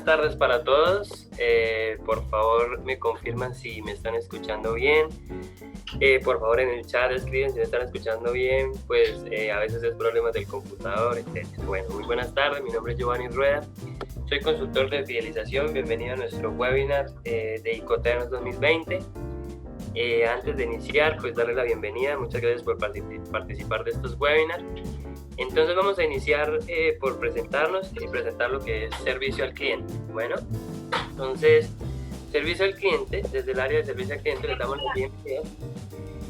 buenas tardes para todos. Por favor, me confirman si me están escuchando bien. Por favor, en el chat escriben si me están escuchando bien, pues a veces es problemas del computador, etc. Bueno, muy buenas tardes, mi nombre es Giovanni Rueda, soy consultor de fidelización. Bienvenido a nuestro webinar de Icoterms 2020. Antes de iniciar, pues darle la bienvenida, muchas gracias por participar de estos webinars. Entonces vamos a iniciar por presentarnos y presentar lo que es servicio al cliente. Bueno, entonces, servicio al cliente, desde el área de servicio al cliente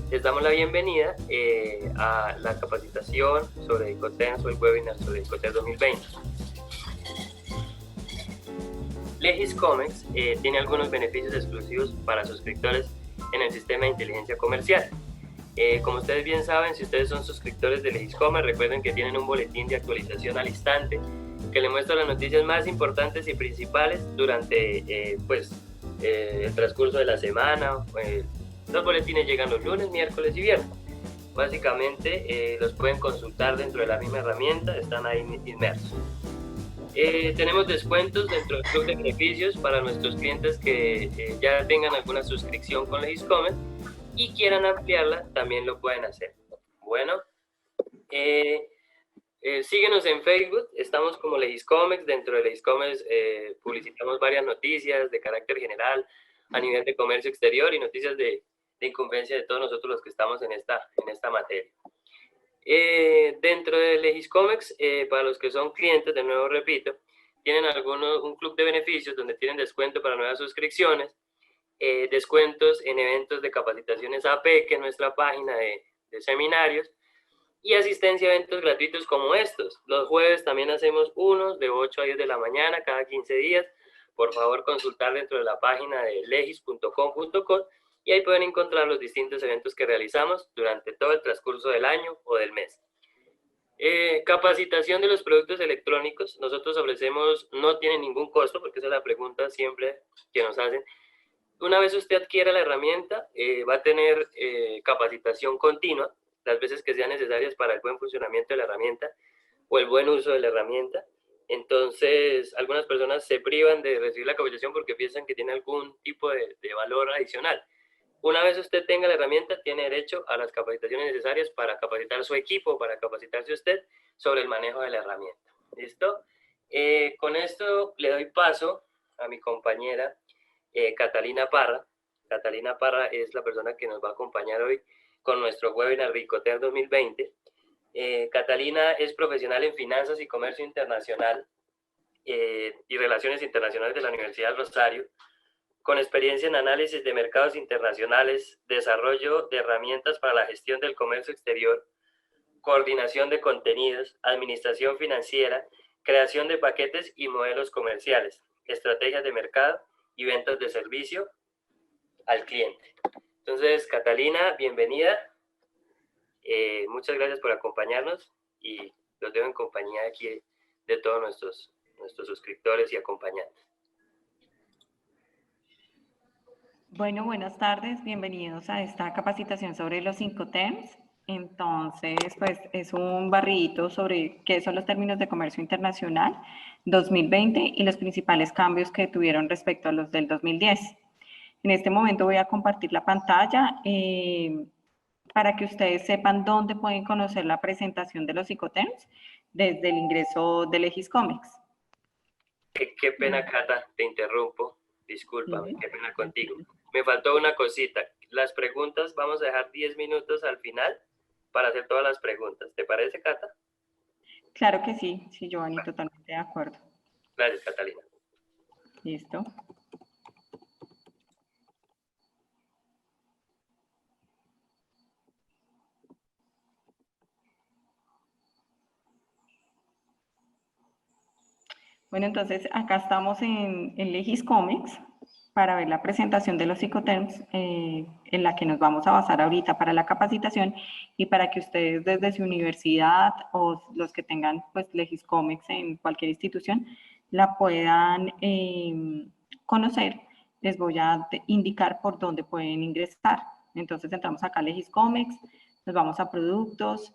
les damos la bienvenida a la capacitación sobre Icoterms o el webinar sobre Icoterms 2020. Legiscomex tiene algunos beneficios exclusivos para suscriptores en el sistema de inteligencia comercial. Como ustedes bien saben, si ustedes son suscriptores de Legiscomex, recuerden que tienen un boletín de actualización al instante que le muestra las noticias más importantes y principales durante el transcurso de la semana. Los boletines llegan los lunes, miércoles y viernes. Básicamente los pueden consultar dentro de la misma herramienta, están ahí inmersos. Tenemos descuentos dentro del club de beneficios para nuestros clientes que ya tengan alguna suscripción con Legiscomex y quieran ampliarla, también lo pueden hacer. Bueno, síguenos en Facebook, estamos como Legiscomex. Dentro de Legiscomex publicitamos varias noticias de carácter general a nivel de comercio exterior y noticias de incumbencia de todos nosotros los que estamos en esta materia. Dentro de Legiscomex, para los que son clientes, de nuevo repito, tienen un club de beneficios donde tienen descuento para nuevas suscripciones, descuentos en eventos de capacitaciones AP, que es nuestra página de seminarios, y asistencia a eventos gratuitos como estos. Los jueves también hacemos unos de 8 a 10 de la mañana cada 15 días. Por favor, consultar dentro de la página de legis.com.co y ahí pueden encontrar los distintos eventos que realizamos durante todo el transcurso del año o del mes. Capacitación de los productos electrónicos. Nosotros ofrecemos, no tiene ningún costo, porque esa es la pregunta siempre que nos hacen. Una vez usted adquiera la herramienta, va a tener capacitación continua, las veces que sean necesarias para el buen funcionamiento de la herramienta o el buen uso de la herramienta. Entonces, algunas personas se privan de recibir la capacitación porque piensan que tiene algún tipo de valor adicional. Una vez usted tenga la herramienta, tiene derecho a las capacitaciones necesarias para capacitar a su equipo, para capacitarse usted sobre el manejo de la herramienta. ¿Listo? Con esto le doy paso a mi compañera Catalina Parra. Catalina Parra es la persona que nos va a acompañar hoy con nuestro webinar de Icoterms 2020. Catalina es profesional en finanzas y comercio internacional y relaciones internacionales de la Universidad del Rosario, con experiencia en análisis de mercados internacionales, desarrollo de herramientas para la gestión del comercio exterior, coordinación de contenidos, administración financiera, creación de paquetes y modelos comerciales, estrategias de mercado y ventas de servicio al cliente. Entonces, Catalina, bienvenida. Muchas gracias por acompañarnos y los dejo en compañía aquí de todos nuestros suscriptores y acompañantes. Bueno, buenas tardes, bienvenidos a esta capacitación sobre los Icoterms. Entonces, pues es un barridito sobre qué son los términos de comercio internacional 2020 y los principales cambios que tuvieron respecto a los del 2010. En este momento voy a compartir la pantalla para que ustedes sepan dónde pueden conocer la presentación de los Icoterms desde el ingreso de Legiscomex. Qué pena, Cata, te interrumpo. Discúlpame, qué pena contigo. Me faltó una cosita. Las preguntas vamos a dejar 10 minutos al final para hacer todas las preguntas. ¿Te parece, Cata? Claro que sí, Giovanni, totalmente de acuerdo. Gracias, Catalina. Listo. Bueno, entonces acá estamos en Legiscomex para ver la presentación de los Icoterms en la que nos vamos a basar ahorita para la capacitación y para que ustedes desde su universidad o los que tengan pues Legiscomex en cualquier institución la puedan conocer. Les voy a indicar por dónde pueden ingresar. Entonces entramos acá a Legiscomex, nos vamos a productos,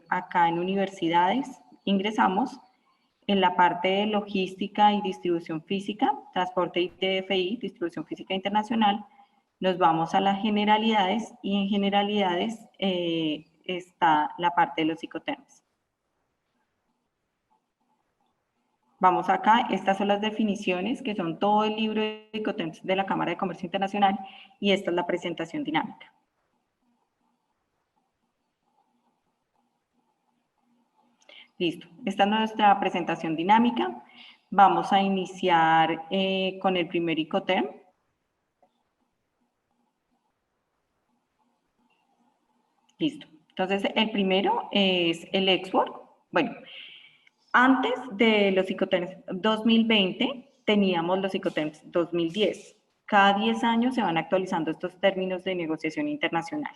acá en universidades ingresamos. En la parte de logística y distribución física, transporte y TFI, distribución física internacional, nos vamos a las generalidades y en generalidades está la parte de los Incoterms. Vamos acá, estas son las definiciones que son todo el libro de Incoterms de la Cámara de Comercio Internacional y esta es la presentación dinámica. Listo, esta es nuestra presentación dinámica. Vamos a iniciar con el primer Incoterm. Listo. Entonces, el primero es el export. Bueno, antes de los Incoterms 2020, teníamos los Incoterms 2010. Cada 10 años se van actualizando estos términos de negociación internacional.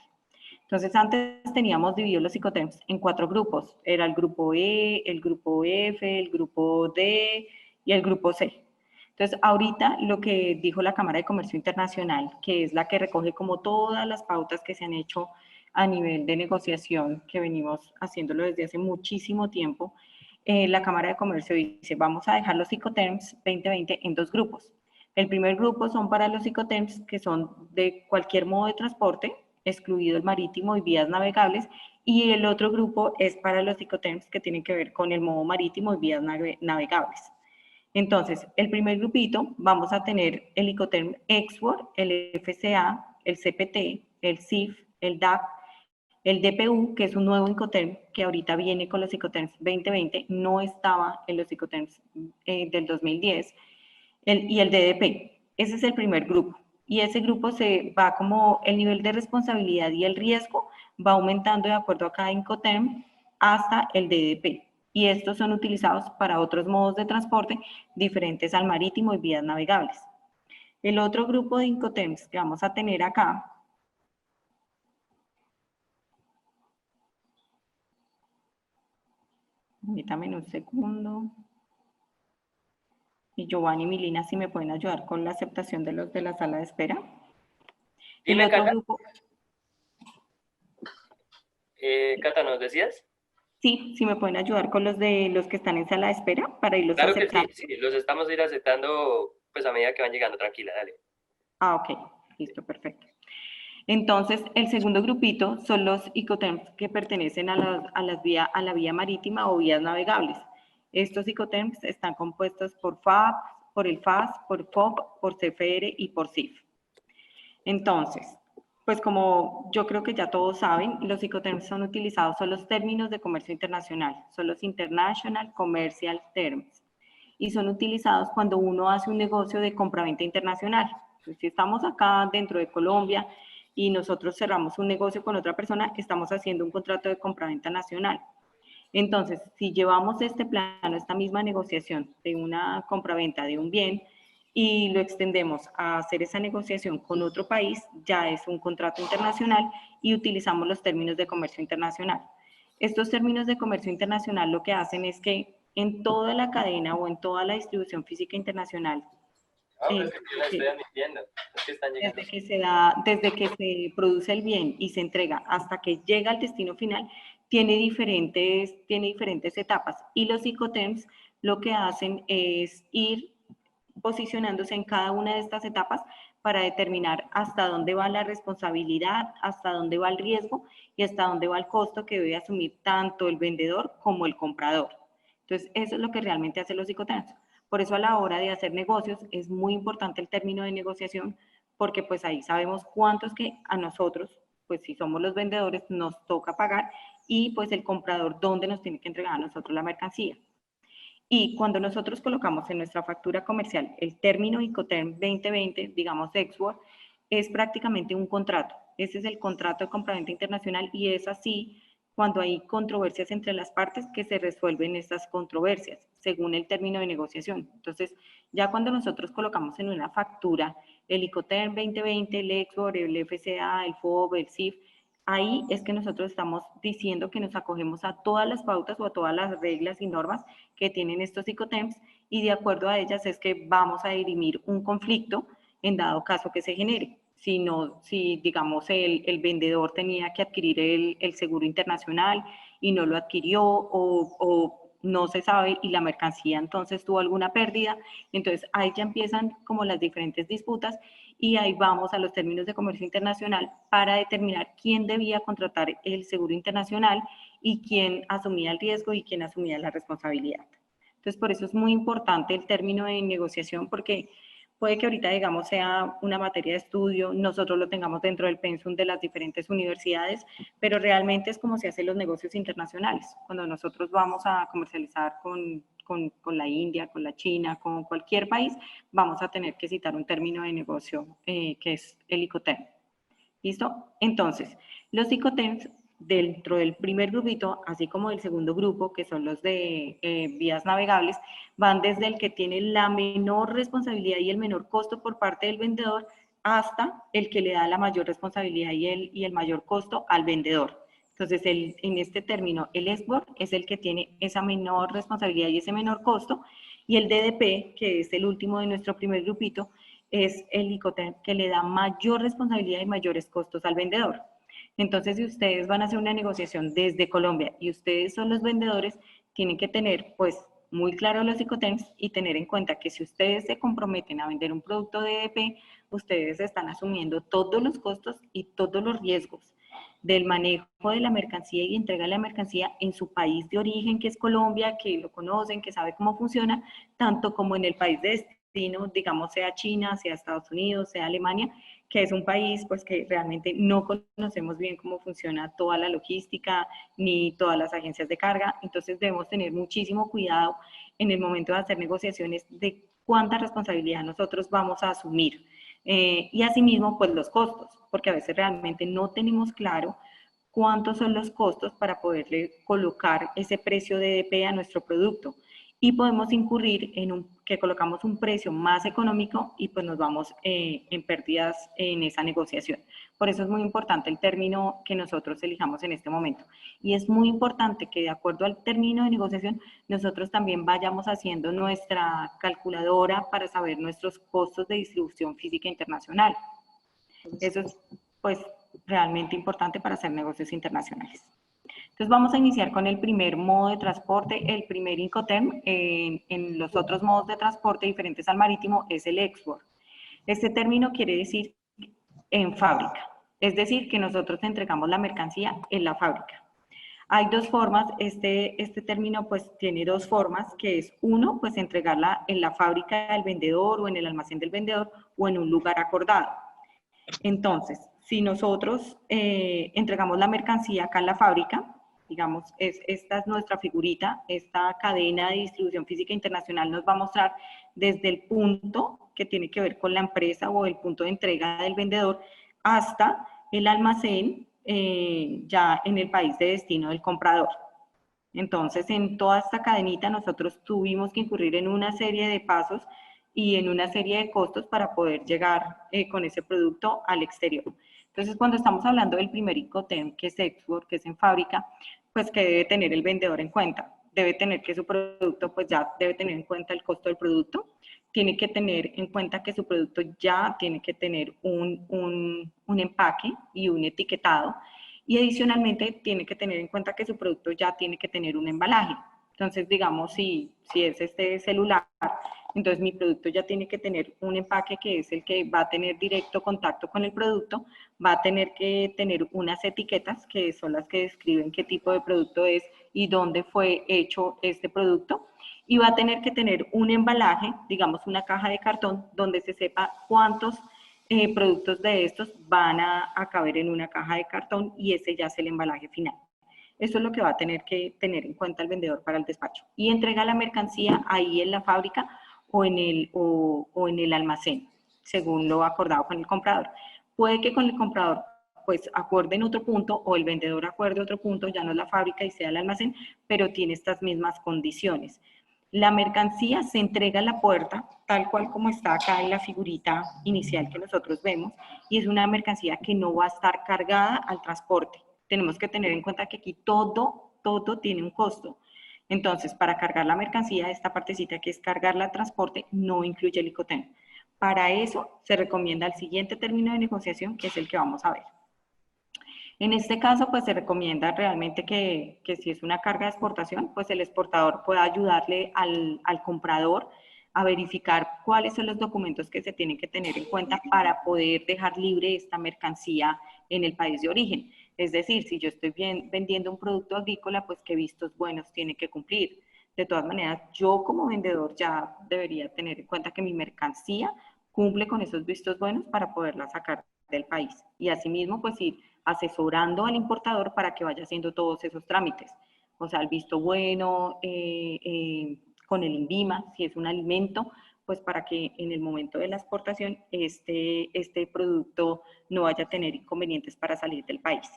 Entonces, antes teníamos dividido los Incoterms en 4 grupos. Era el grupo E, el grupo F, el grupo D y el grupo C. Entonces, ahorita lo que dijo la Cámara de Comercio Internacional, que es la que recoge como todas las pautas que se han hecho a nivel de negociación, que venimos haciéndolo desde hace muchísimo tiempo, la Cámara de Comercio dice, vamos a dejar los Incoterms 2020 en 2 grupos. El primer grupo son para los Incoterms que son de cualquier modo de transporte, excluido el marítimo y vías navegables, y el otro grupo es para los Incoterms que tienen que ver con el modo marítimo y vías navegables. Entonces, el primer grupito vamos a tener el Incoterm Export, el FCA, el CPT, el CIF, el DAC, el DPU, que es un nuevo Incoterm que ahorita viene con los Incoterms 2020, no estaba en los Incoterms del 2010, y el DDP. Ese es el primer grupo. Y ese grupo se va como el nivel de responsabilidad y el riesgo va aumentando de acuerdo a cada Incoterm hasta el DDP. Y estos son utilizados para otros modos de transporte diferentes al marítimo y vías navegables. El otro grupo de Incoterms que vamos a tener acá permítame un segundo. Y Giovanni y Milina, si me pueden ayudar con la aceptación de los de la sala de espera. Dime, el otro Cata. grupo. Cata, ¿nos decías? Sí, si me pueden ayudar con los de los que están en sala de espera para irlos Claro que aceptando. sí, los estamos a ir aceptando pues a medida que van llegando, tranquila, dale. Ah, ok, listo, perfecto. Entonces, el segundo grupito son los Incoterms que pertenecen a la vía marítima o vías navegables. Estos Incoterms están compuestos por FAB, por el FAS, por FOB, por CFR y por CIF. Entonces, pues como yo creo que ya todos saben, los Incoterms son utilizados, son los términos de comercio internacional, son los International Commercial Terms, y son utilizados cuando uno hace un negocio de compraventa internacional. Entonces, si estamos acá dentro de Colombia y nosotros cerramos un negocio con otra persona, estamos haciendo un contrato de compraventa nacional. Entonces, si llevamos este plano, esta misma negociación de una compraventa de un bien y lo extendemos a hacer esa negociación con otro país, ya es un contrato internacional y utilizamos los términos de comercio internacional. Estos términos de comercio internacional lo que hacen es que en toda la cadena o en toda la distribución física internacional, desde que se produce el bien y se entrega hasta que llega al destino final, tiene diferentes etapas. Y los Incoterms lo que hacen es ir posicionándose en cada una de estas etapas para determinar hasta dónde va la responsabilidad, hasta dónde va el riesgo y hasta dónde va el costo que debe asumir tanto el vendedor como el comprador. Entonces, eso es lo que realmente hacen los Incoterms. Por eso a la hora de hacer negocios es muy importante el término de negociación, porque pues ahí sabemos cuántos que a nosotros, pues si somos los vendedores, nos toca pagar y pues el comprador dónde nos tiene que entregar a nosotros la mercancía. Y cuando nosotros colocamos en nuestra factura comercial el término Incoterm 2020, digamos Export, es prácticamente un contrato. Ese es el contrato de compraventa internacional y es así cuando hay controversias entre las partes que se resuelven estas controversias según el término de negociación. Entonces, ya cuando nosotros colocamos en una factura el Incoterm 2020, el Export, el FCA, el FOB, el CIF, ahí es que nosotros estamos diciendo que nos acogemos a todas las pautas o a todas las reglas y normas que tienen estos Incoterms y de acuerdo a ellas es que vamos a dirimir un conflicto en dado caso que se genere. Si digamos el vendedor tenía que adquirir el seguro internacional y no lo adquirió o no se sabe y la mercancía entonces tuvo alguna pérdida. Entonces ahí ya empiezan como las diferentes disputas y ahí vamos a los términos de comercio internacional para determinar quién debía contratar el seguro internacional y quién asumía el riesgo y quién asumía la responsabilidad. Entonces, por eso es muy importante el término de negociación, porque puede que ahorita, digamos, sea una materia de estudio, nosotros lo tengamos dentro del pensum de las diferentes universidades, pero realmente es como se hacen los negocios internacionales. Cuando nosotros vamos a comercializar con la India, con la China, con cualquier país, vamos a tener que citar un término de negocio que es el ICOTEM. ¿Listo? Entonces, los ICOTEMs dentro del primer grupito, así como del segundo grupo, que son los de vías navegables, van desde el que tiene la menor responsabilidad y el menor costo por parte del vendedor hasta el que le da la mayor responsabilidad y el mayor costo al vendedor. Entonces, en este término, el export es el que tiene esa menor responsabilidad y ese menor costo, y el DDP, que es el último de nuestro primer grupito, es el ICOTEM que le da mayor responsabilidad y mayores costos al vendedor. Entonces, si ustedes van a hacer una negociación desde Colombia y ustedes son los vendedores, tienen que tener pues muy claro los ICOTEMs y tener en cuenta que si ustedes se comprometen a vender un producto de DDP, ustedes están asumiendo todos los costos y todos los riesgos del manejo de la mercancía y entrega de la mercancía en su país de origen, que es Colombia, que lo conocen, que sabe cómo funciona, tanto como en el país de destino, digamos, sea China, sea Estados Unidos, sea Alemania, que es un país pues que realmente no conocemos bien cómo funciona toda la logística ni todas las agencias de carga. Entonces debemos tener muchísimo cuidado en el momento de hacer negociaciones de cuánta responsabilidad nosotros vamos a asumir. Y asimismo, pues los costos, porque a veces realmente no tenemos claro cuántos son los costos para poderle colocar ese precio de DP a nuestro producto. Y podemos incurrir en que colocamos un precio más económico y pues nos vamos en pérdidas en esa negociación. Por eso es muy importante el término que nosotros elijamos en este momento. Y es muy importante que de acuerdo al término de negociación, nosotros también vayamos haciendo nuestra calculadora para saber nuestros costos de distribución física internacional. Eso es pues realmente importante para hacer negocios internacionales. Entonces vamos a iniciar con el primer modo de transporte, el primer Incoterm. En los otros modos de transporte diferentes al marítimo es el export. Este término quiere decir en fábrica, es decir, que nosotros entregamos la mercancía en la fábrica. Hay dos formas, este término pues tiene dos formas, que es uno, pues entregarla en la fábrica del vendedor o en el almacén del vendedor o en un lugar acordado. Entonces, si nosotros entregamos la mercancía acá en la fábrica, digamos, esta es nuestra figurita, esta cadena de distribución física internacional nos va a mostrar desde el punto que tiene que ver con la empresa o el punto de entrega del vendedor hasta el almacén ya en el país de destino del comprador. Entonces, en toda esta cadenita nosotros tuvimos que incurrir en una serie de pasos y en una serie de costos para poder llegar con ese producto al exterior. Entonces, cuando estamos hablando del primer ICOTEM, que es export, que es en fábrica, pues que debe tener el vendedor en cuenta. Debe tener que su producto, pues ya debe tener en cuenta el costo del producto. Tiene que tener en cuenta que su producto ya tiene que tener un empaque y un etiquetado. Y adicionalmente tiene que tener en cuenta que su producto ya tiene que tener un embalaje. Entonces, digamos, si es este celular, entonces mi producto ya tiene que tener un empaque que es el que va a tener directo contacto con el producto, va a tener que tener unas etiquetas que son las que describen qué tipo de producto es y dónde fue hecho este producto, y va a tener que tener un embalaje, digamos una caja de cartón, donde se sepa cuántos productos de estos van a caber en una caja de cartón y ese ya es el embalaje final. Eso es lo que va a tener que tener en cuenta el vendedor para el despacho. Y entrega la mercancía ahí en la fábrica o en el almacén, según lo acordado con el comprador. Puede que con el comprador pues acuerden otro punto o el vendedor acuerde otro punto, ya no es la fábrica y sea el almacén, pero tiene estas mismas condiciones. La mercancía se entrega a la puerta, tal cual como está acá en la figurita inicial que nosotros vemos, y es una mercancía que no va a estar cargada al transporte. Tenemos que tener en cuenta que aquí todo tiene un costo. Entonces, para cargar la mercancía, esta partecita que es cargarla al transporte, no incluye el ICOTEM. Para eso se recomienda el siguiente término de negociación, que es el que vamos a ver. En este caso, pues se recomienda realmente que si es una carga de exportación, pues el exportador pueda ayudarle al comprador a verificar cuáles son los documentos que se tienen que tener en cuenta para poder dejar libre esta mercancía en el país de origen. Es decir, si yo estoy vendiendo un producto agrícola, pues qué vistos buenos tiene que cumplir. De todas maneras, yo como vendedor ya debería tener en cuenta que mi mercancía cumple con esos vistos buenos para poderla sacar del país. Y asimismo, pues ir asesorando al importador para que vaya haciendo todos esos trámites. O sea, el visto bueno, con el INVIMA, si es un alimento, pues para que en el momento de la exportación este producto no vaya a tener inconvenientes para salir del país.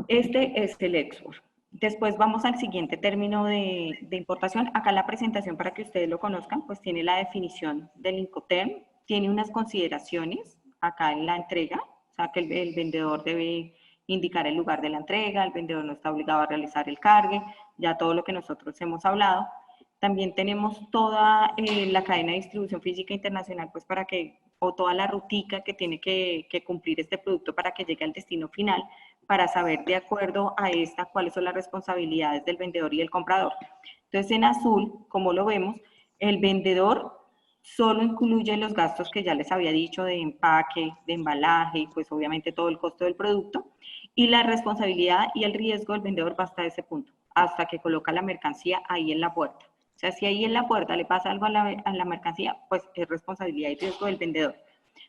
Este es el export. Después vamos al siguiente término de importación. Acá la presentación, para que ustedes lo conozcan, pues tiene la definición del Incoterm, tiene unas consideraciones acá en la entrega, o sea que el vendedor debe indicar el lugar de la entrega, el vendedor no está obligado a realizar el cargue, ya todo lo que nosotros hemos hablado. También tenemos toda la cadena de distribución física internacional, pues para que, o toda la rutica que tiene que cumplir este producto para que llegue al destino final, para saber de acuerdo a esta cuáles son las responsabilidades del vendedor y el comprador. Entonces, en azul, como lo vemos, el vendedor solo incluye los gastos que ya les había dicho de empaque, de embalaje y pues obviamente todo el costo del producto, y la responsabilidad y el riesgo del vendedor va hasta ese punto, hasta que coloca la mercancía ahí en la puerta. O sea, si ahí en la puerta le pasa algo a la mercancía, pues es responsabilidad y riesgo del vendedor.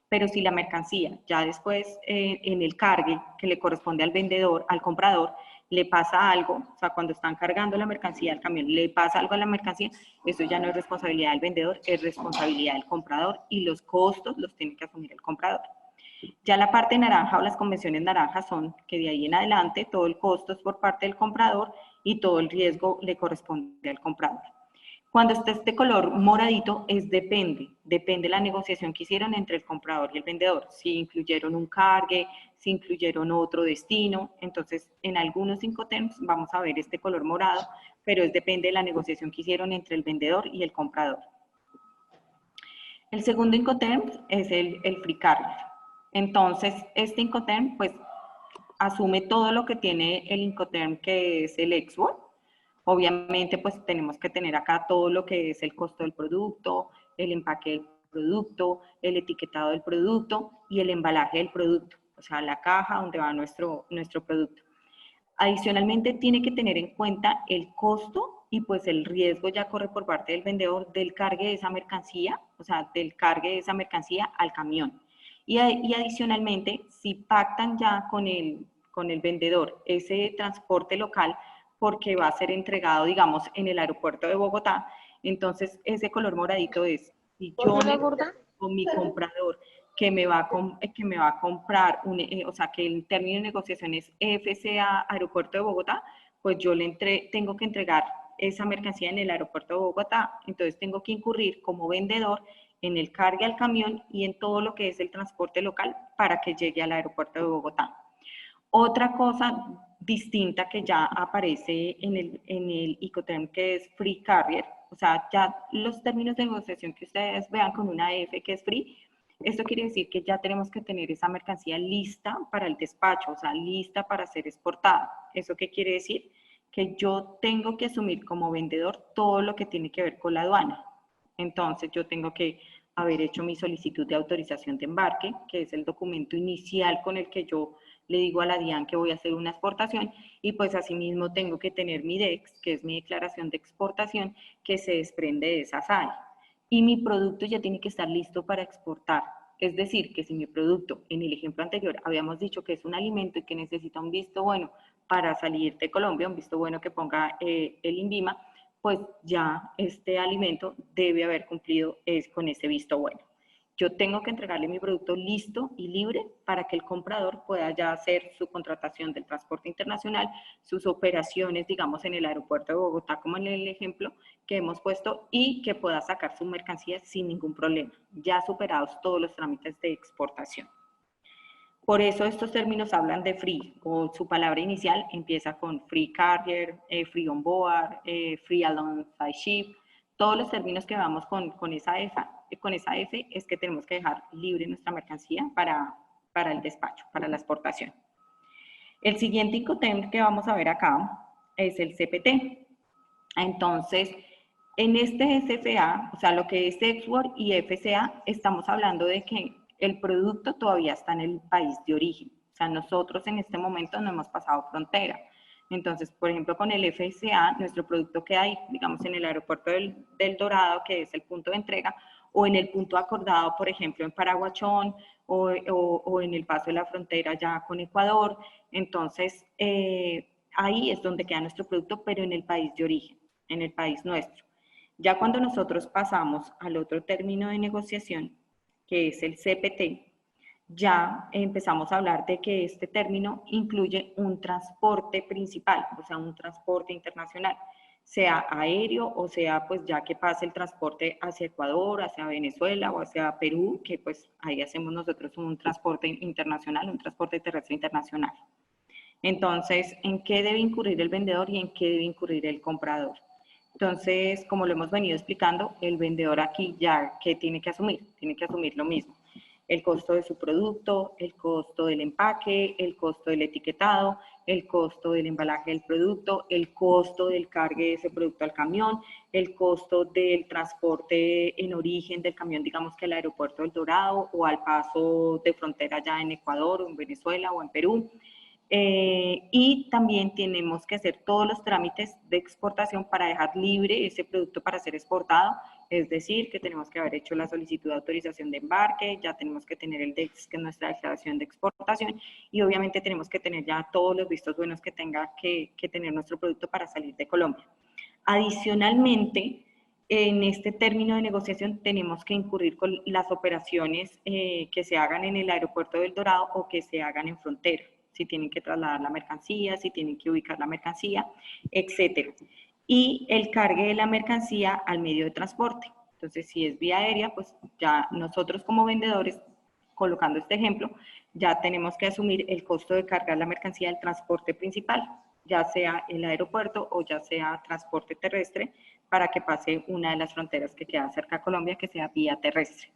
Pero si la mercancía ya después en el cargue que le corresponde al vendedor, al comprador, le pasa algo, o sea, cuando están cargando la mercancía al camión, le pasa algo a la mercancía, eso ya no es responsabilidad del vendedor, es responsabilidad del comprador y los costos los tiene que asumir el comprador. Ya la parte naranja o las convenciones naranjas son que de ahí en adelante todo el costo es por parte del comprador y todo el riesgo le corresponde al comprador. Cuando está este color moradito, depende de la negociación que hicieron entre el comprador y el vendedor. Si incluyeron un cargue, si incluyeron otro destino. Entonces, en algunos Incoterms vamos a ver este color morado, pero depende de la negociación que hicieron entre el vendedor y el comprador. El segundo Incoterm es el Free Carrier. Entonces, este Incoterm, pues, asume todo lo que tiene el Incoterm, que es el export. Obviamente, pues tenemos que tener acá todo lo que es el costo del producto, el empaque del producto, el etiquetado del producto y el embalaje del producto, o sea, la caja donde va nuestro producto. Adicionalmente, tiene que tener en cuenta el costo y pues el riesgo ya corre por parte del vendedor del cargue de esa mercancía, o sea, del cargue de esa mercancía al camión. Y adicionalmente, si pactan ya con el vendedor ese transporte local, porque va a ser entregado, digamos, en el aeropuerto de Bogotá, entonces ese color moradito es, si yo con mi comprador que me va a comprar, o sea, que el término de negociación es FCA Aeropuerto de Bogotá, pues yo tengo que entregar esa mercancía en el aeropuerto de Bogotá, entonces tengo que incurrir como vendedor en el cargue al camión y en todo lo que es el transporte local para que llegue al aeropuerto de Bogotá. Otra cosa distinta que ya aparece en el Incoterm, que es Free Carrier, o sea, ya los términos de negociación que ustedes vean con una F que es free, esto quiere decir que ya tenemos que tener esa mercancía lista para el despacho, o sea, lista para ser exportada. ¿Eso qué quiere decir? Que yo tengo que asumir como vendedor todo lo que tiene que ver con la aduana. Entonces, yo tengo que haber hecho mi solicitud de autorización de embarque, que es el documento inicial con el que yo le digo a la DIAN que voy a hacer una exportación, y pues asimismo tengo que tener mi DEX, que es mi declaración de exportación, que se desprende de esa SAE. Y mi producto ya tiene que estar listo para exportar. Es decir, que si mi producto, en el ejemplo anterior, habíamos dicho que es un alimento y que necesita un visto bueno para salir de Colombia, un visto bueno que ponga el INVIMA, pues ya este alimento debe haber cumplido con ese visto bueno. Yo tengo que entregarle mi producto listo y libre para que el comprador pueda ya hacer su contratación del transporte internacional, sus operaciones, digamos, en el aeropuerto de Bogotá, como en el ejemplo que hemos puesto, y que pueda sacar su mercancía sin ningún problema, ya superados todos los trámites de exportación. Por eso estos términos hablan de free, o su palabra inicial empieza con free carrier, free on board, free alongside ship. Todos los términos que vamos con esa F es que tenemos que dejar libre nuestra mercancía para el despacho, para la exportación. El siguiente Incoterm que vamos a ver acá es el CPT. Entonces, en este SFA, o sea, lo que es Export y FCA, estamos hablando de que el producto todavía está en el país de origen. O sea, nosotros en este momento no hemos pasado frontera. Entonces, por ejemplo, con el FCA, nuestro producto queda ahí, digamos, en el aeropuerto del Dorado, que es el punto de entrega, o en el punto acordado, por ejemplo, en Paraguachón, o en el paso de la frontera ya con Ecuador. Entonces, ahí es donde queda nuestro producto, pero en el país de origen, en el país nuestro. Ya cuando nosotros pasamos al otro término de negociación, que es el CPT, ya empezamos a hablar de que este término incluye un transporte principal, o sea, un transporte internacional, sea aéreo o sea, pues ya que pase el transporte hacia Ecuador, hacia Venezuela o hacia Perú, que pues ahí hacemos nosotros un transporte internacional, un transporte terrestre internacional. Entonces, ¿en qué debe incurrir el vendedor y en qué debe incurrir el comprador? Entonces, como lo hemos venido explicando, el vendedor aquí ya, ¿qué tiene que asumir? Tiene que asumir lo mismo. El costo de su producto, el costo del empaque, el costo del etiquetado, el costo del embalaje del producto, el costo del cargue de ese producto al camión, el costo del transporte en origen del camión, digamos que al aeropuerto del Dorado o al paso de frontera ya en Ecuador o en Venezuela o en Perú. Y también tenemos que hacer todos los trámites de exportación para dejar libre ese producto para ser exportado, es decir, que tenemos que haber hecho la solicitud de autorización de embarque, ya tenemos que tener el DEX, que es nuestra declaración de exportación, y obviamente tenemos que tener ya todos los vistos buenos que tenga que tener nuestro producto para salir de Colombia. Adicionalmente, en este término de negociación tenemos que incurrir con las operaciones que se hagan en el aeropuerto del Dorado o que se hagan en frontera, si tienen que trasladar la mercancía, si tienen que ubicar la mercancía, etcétera. Y el cargue de la mercancía al medio de transporte. Entonces, si es vía aérea, pues ya nosotros como vendedores, colocando este ejemplo, ya tenemos que asumir el costo de cargar la mercancía del transporte principal, ya sea el aeropuerto o ya sea transporte terrestre, para que pase una de las fronteras que queda cerca a Colombia, que sea vía terrestre.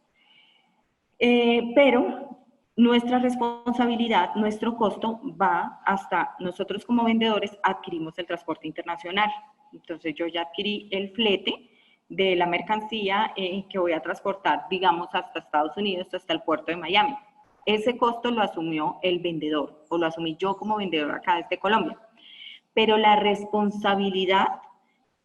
Pero nuestra responsabilidad, nuestro costo va hasta nosotros como vendedores adquirimos el transporte internacional. Entonces yo ya adquirí el flete de la mercancía que voy a transportar, digamos, hasta Estados Unidos, hasta el puerto de Miami. Ese costo lo asumió el vendedor o lo asumí yo como vendedor acá desde Colombia. Pero la responsabilidad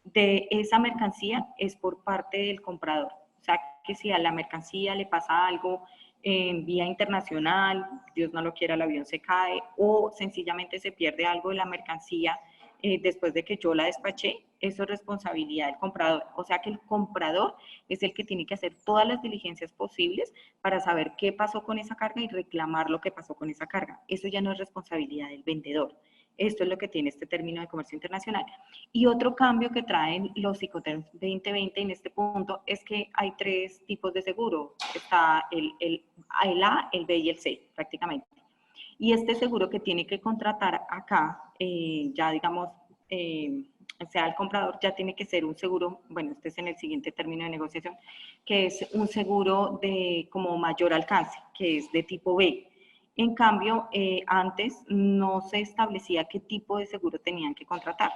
de esa mercancía es por parte del comprador. O sea, que si a la mercancía le pasa algo en vía internacional, Dios no lo quiera, el avión se cae o sencillamente se pierde algo de la mercancía después de que yo la despaché, eso es responsabilidad del comprador. O sea que el comprador es el que tiene que hacer todas las diligencias posibles para saber qué pasó con esa carga y reclamar lo que pasó con esa carga. Eso ya no es responsabilidad del vendedor. Esto es lo que tiene este término de comercio internacional. Y otro cambio que traen los Incoterms 2020 en este punto es que hay tres tipos de seguro. Está el A, el B y el C, prácticamente. Y este seguro que tiene que contratar acá, ya digamos, sea el comprador, ya tiene que ser un seguro, bueno, este es en el siguiente término de negociación, que es un seguro de como mayor alcance, que es de tipo B. En cambio, antes no se establecía qué tipo de seguro tenían que contratar.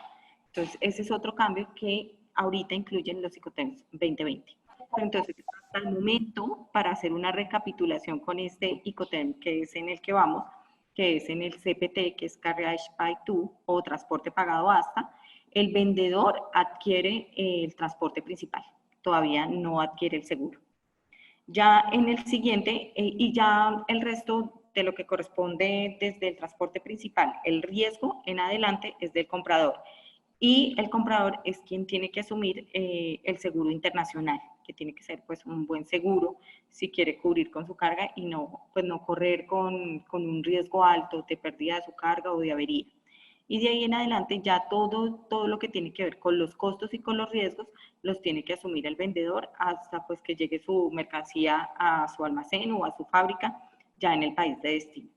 Entonces, ese es otro cambio que ahorita incluyen los Incoterms 2020. Entonces, hasta el momento, para hacer una recapitulación con este Incoterm, que es en el que vamos, que es en el CPT, que es Carriage by To o transporte pagado hasta, el vendedor adquiere el transporte principal, todavía no adquiere el seguro. Ya en el siguiente, y ya el resto de lo que corresponde desde el transporte principal, el riesgo en adelante es del comprador. Y el comprador es quien tiene que asumir el seguro internacional, que tiene que ser pues un buen seguro si quiere cubrir con su carga y no, pues no correr con un riesgo alto de pérdida de su carga o de avería. Y de ahí en adelante ya todo lo que tiene que ver con los costos y con los riesgos los tiene que asumir el vendedor hasta pues que llegue su mercancía a su almacén o a su fábrica ya en el país de destino.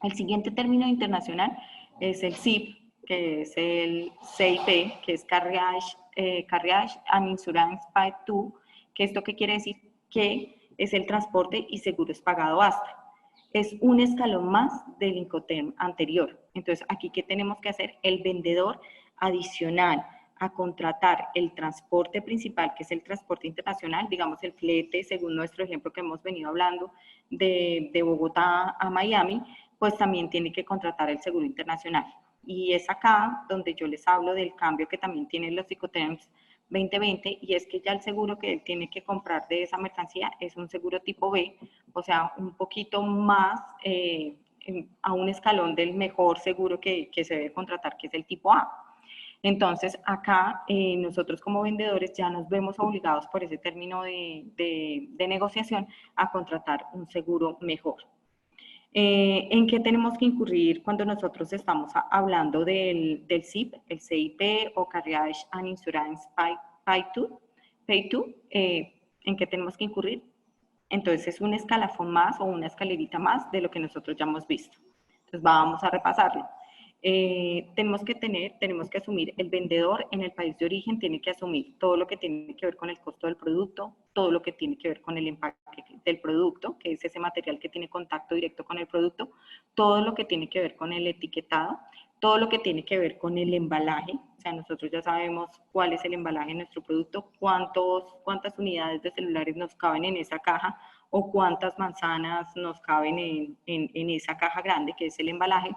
El siguiente término internacional es el CIP, que es el CIP, que es Carriage and Insurance Paid To, que esto qué quiere decir que es el transporte y seguros pagado hasta. es un escalón más del Incoterm anterior. Entonces, aquí, ¿qué tenemos que hacer? El vendedor adicional a contratar el transporte principal, que es el transporte internacional, digamos el flete, según nuestro ejemplo que hemos venido hablando, de Bogotá a Miami, pues también tiene que contratar el seguro internacional. Y es acá donde yo les hablo del cambio que también tienen los Incoterms 2020, y es que ya el seguro que él tiene que comprar de esa mercancía es un seguro tipo B, o sea, un poquito más a un escalón del mejor seguro que se debe contratar, que es el tipo A. Entonces, acá nosotros como vendedores ya nos vemos obligados por ese término de negociación a contratar un seguro mejor. ¿En qué tenemos que incurrir cuando nosotros estamos hablando del CIP, el CIP o Carriage and Insurance Pay to? ¿En qué tenemos que incurrir? Entonces es un escalafón más o una escalerita más de lo que nosotros ya hemos visto. Entonces vamos a repasarlo. Tenemos que asumir, el vendedor en el país de origen tiene que asumir todo lo que tiene que ver con el costo del producto, todo lo que tiene que ver con el empaque del producto, que es ese material que tiene contacto directo con el producto, todo lo que tiene que ver con el etiquetado, todo lo que tiene que ver con el embalaje, o sea, nosotros ya sabemos cuál es el embalaje de nuestro producto, cuántas unidades de celulares nos caben en esa caja o cuántas manzanas nos caben en esa caja grande que es el embalaje.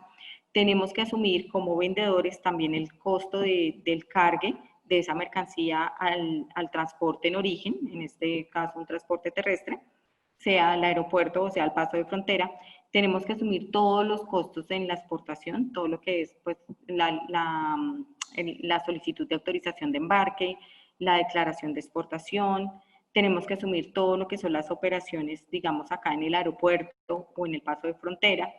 Tenemos que asumir como vendedores también el costo del cargue de esa mercancía al transporte en origen, en este caso un transporte terrestre, sea al aeropuerto o sea al paso de frontera. Tenemos que asumir todos los costos en la exportación, todo lo que es pues, la solicitud de autorización de embarque, la declaración de exportación. Tenemos que asumir todo lo que son las operaciones, digamos, acá en el aeropuerto o en el paso de frontera.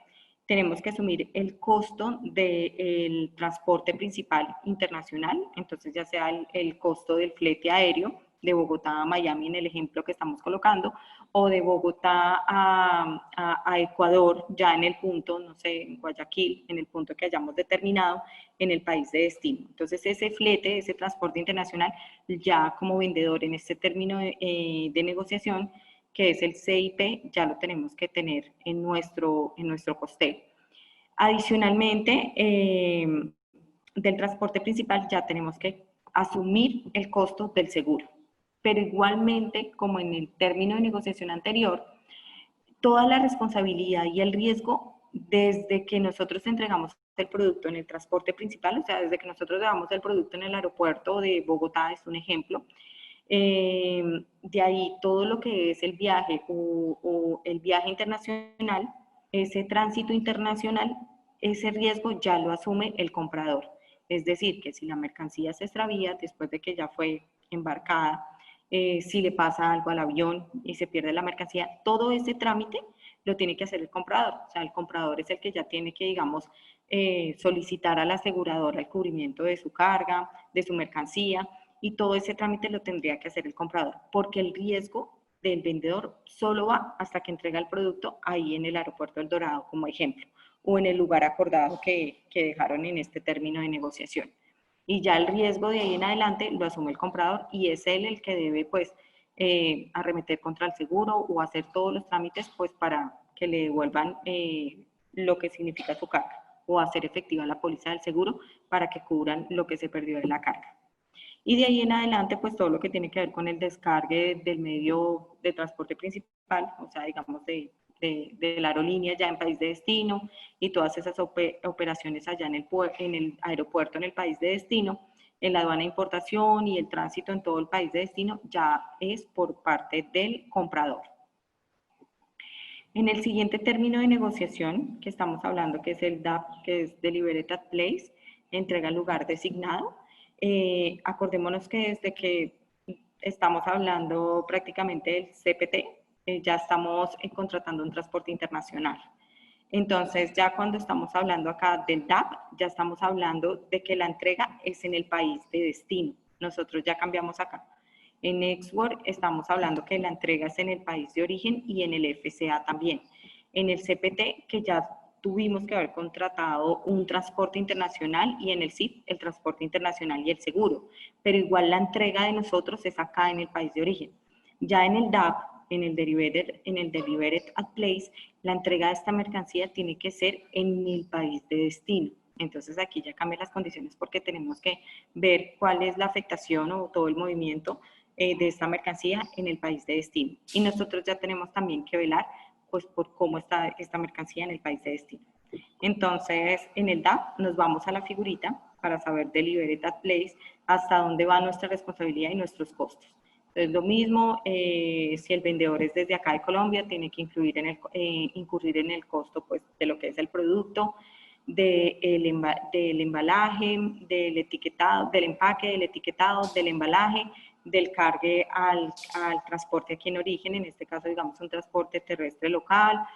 Tenemos que asumir el costo del transporte principal internacional, entonces ya sea el costo del flete aéreo de Bogotá a Miami en el ejemplo que estamos colocando, o de Bogotá a Ecuador, ya en el punto, no sé, en Guayaquil, en el punto que hayamos determinado en el país de destino. Entonces ese flete, ese transporte internacional, ya como vendedor en este término de negociación, que es el CIP, ya lo tenemos que tener en nuestro costeo. Adicionalmente, del transporte principal ya tenemos que asumir el costo del seguro. Pero igualmente, como en el término de negociación anterior, toda la responsabilidad y el riesgo desde que nosotros entregamos el producto en el transporte principal, o sea, desde que nosotros dejamos el producto en el aeropuerto de Bogotá, es un ejemplo, de ahí todo lo que es el viaje o el viaje internacional, ese tránsito internacional, ese riesgo ya lo asume el comprador. Es decir, que si la mercancía se extravía después de que ya fue embarcada, si le pasa algo al avión y se pierde la mercancía, todo ese trámite lo tiene que hacer el comprador. O sea, el comprador es el que ya tiene que, digamos, solicitar a la aseguradora el cubrimiento de su carga, de su mercancía, y todo ese trámite lo tendría que hacer el comprador, porque el riesgo del vendedor solo va hasta que entrega el producto ahí en el aeropuerto del Dorado, como ejemplo, o en el lugar acordado que dejaron en este término de negociación. Y ya el riesgo de ahí en adelante lo asume el comprador y es él el que debe, pues, arremeter contra el seguro o hacer todos los trámites, pues, para que le devuelvan lo que significa su carga o hacer efectiva la póliza del seguro para que cubran lo que se perdió de la carga. Y de ahí en adelante, pues todo lo que tiene que ver con el descargue del medio de transporte principal, o sea, digamos de la aerolínea ya en país de destino y todas esas operaciones allá en el aeropuerto en el país de destino, en la aduana de importación y el tránsito en todo el país de destino, ya es por parte del comprador. En el siguiente término de negociación que estamos hablando, que es el DAP, que es Delivered at Place, entrega lugar designado. Acordémonos que desde que estamos hablando prácticamente del CPT, ya estamos contratando un transporte internacional. Entonces, ya cuando estamos hablando acá del DAP, ya estamos hablando de que la entrega es en el país de destino. Nosotros ya cambiamos acá. En Exwork estamos hablando que la entrega es en el país de origen y en el FCA también. En el CPT, que ya tuvimos que haber contratado un transporte internacional, y en el CIP el transporte internacional y el seguro, pero igual la entrega de nosotros es acá en el país de origen. Ya en el DAP, en el delivered at place, la entrega de esta mercancía tiene que ser en el país de destino. Entonces aquí ya cambian las condiciones porque tenemos que ver cuál es la afectación o todo el movimiento de esta mercancía en el país de destino. Y nosotros ya tenemos también que velar pues por cómo está esta mercancía en el país de destino. Entonces, en el DAP nos vamos a la figurita para saber delivered at place, hasta dónde va nuestra responsabilidad y nuestros costos. Entonces, lo mismo, si el vendedor es desde acá de Colombia, tiene que incurrir en el costo pues, de lo que es el producto, del embalaje, del etiquetado, del empaque, del etiquetado, del embalaje, del cargue al transporte aquí en origen, en este caso, digamos, un transporte terrestre local,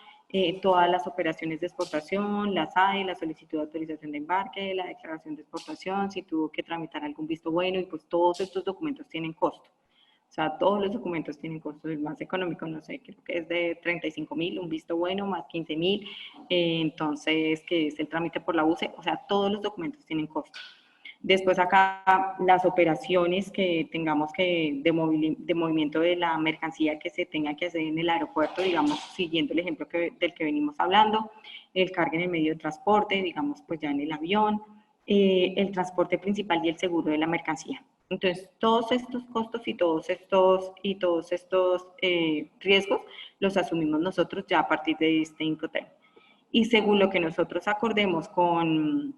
todas las operaciones de exportación, las AE, la solicitud de autorización de embarque, la declaración de exportación, si tuvo que tramitar algún visto bueno, y pues todos estos documentos tienen costo. O sea, todos los documentos tienen costo. El más económico, no sé, creo que es de 35.000, un visto bueno, más 15.000, entonces, que es el trámite por la UCE, o sea, todos los documentos tienen costo. Después acá las operaciones que tengamos que de movimiento de la mercancía que se tenga que hacer en el aeropuerto, digamos, siguiendo el ejemplo del que venimos hablando, el cargue en el medio de transporte, digamos, pues ya en el avión, el transporte principal y el seguro de la mercancía. Entonces, todos estos costos y todos estos riesgos los asumimos nosotros ya a partir de este Incoterm. Y según lo que nosotros acordemos con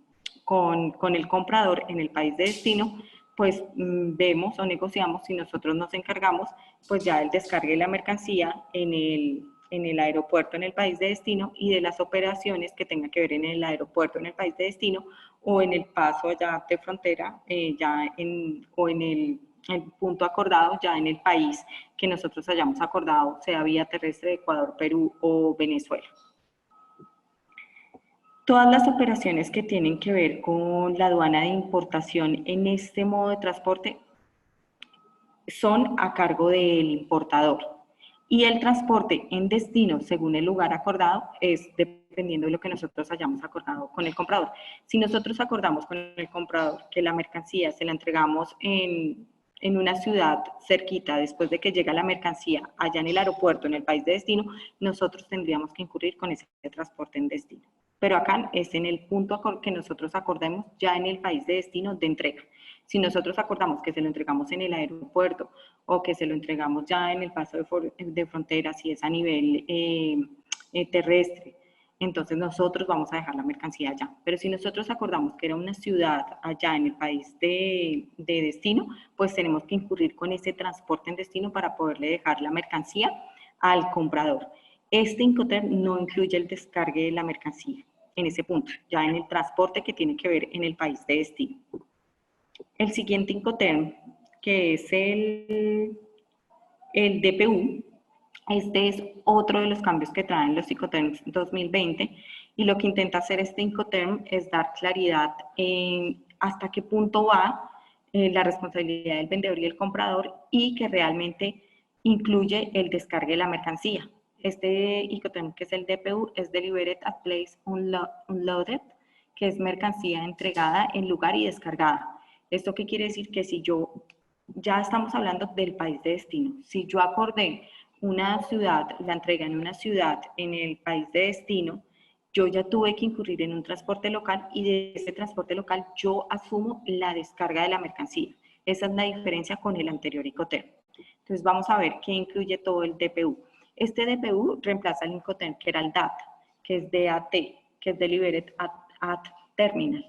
el comprador en el país de destino, pues vemos o negociamos si nosotros nos encargamos, pues ya el descargue de la mercancía en el aeropuerto en el país de destino y de las operaciones que tengan que ver en el aeropuerto en el país de destino o en el paso allá de frontera o en el punto acordado ya en el país que nosotros hayamos acordado, sea vía terrestre, Ecuador, Perú o Venezuela. Todas las operaciones que tienen que ver con la aduana de importación en este modo de transporte son a cargo del importador. Y el transporte en destino, según el lugar acordado, es dependiendo de lo que nosotros hayamos acordado con el comprador. Si nosotros acordamos con el comprador que la mercancía se la entregamos en una ciudad cerquita, después de que llega la mercancía allá en el aeropuerto, en el país de destino, nosotros tendríamos que incurrir con ese transporte en destino. Pero acá es en el punto que nosotros acordemos ya en el país de destino de entrega. Si nosotros acordamos que se lo entregamos en el aeropuerto o que se lo entregamos ya en el paso de frontera, si es a nivel terrestre, entonces nosotros vamos a dejar la mercancía allá. Pero si nosotros acordamos que era una ciudad allá en el país de destino, pues tenemos que incurrir con ese transporte en destino para poderle dejar la mercancía al comprador. Este Incoterm no incluye el descargue de la mercancía en ese punto, ya en el transporte que tiene que ver en el país de destino. El siguiente Incoterm, que es el DPU, este es otro de los cambios que traen los Incoterms 2020 y lo que intenta hacer este Incoterm es dar claridad en hasta qué punto va la responsabilidad del vendedor y el comprador y que realmente incluye el descargue de la mercancía. Este Incoterm, que es el DPU, es Delivered at Place Unloaded, que es mercancía entregada en lugar y descargada. ¿Esto qué quiere decir? Que si yo, ya estamos hablando del país de destino, si yo acordé una ciudad, la entrega en una ciudad en el país de destino, yo ya tuve que incurrir en un transporte local y de ese transporte local yo asumo la descarga de la mercancía. Esa es la diferencia con el anterior Incoterm. Entonces vamos a ver qué incluye todo el DPU. Este DPU reemplaza el Incoterm que era el DAT, que es DAT, que es Delivered at Terminal,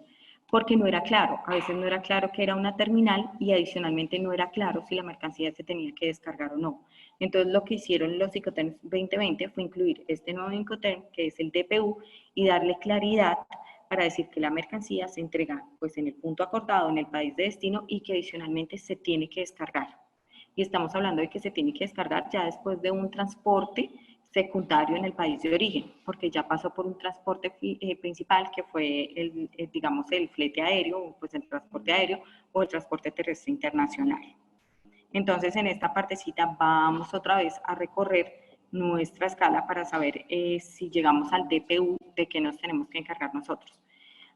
porque no era claro, a veces no era claro que era una terminal y adicionalmente no era claro si la mercancía se tenía que descargar o no. Entonces lo que hicieron los Incoterms 2020 fue incluir este nuevo Incoterm, que es el DPU, y darle claridad para decir que la mercancía se entrega pues en el punto acordado en el país de destino y que adicionalmente se tiene que descargar. Y estamos hablando de que se tiene que descargar ya después de un transporte secundario en el país de origen, porque ya pasó por un transporte principal que fue digamos, el flete aéreo, pues el transporte aéreo o el transporte terrestre internacional. Entonces, en esta partecita vamos otra vez a recorrer nuestra escala para saber si llegamos al DPU, de qué nos tenemos que encargar nosotros.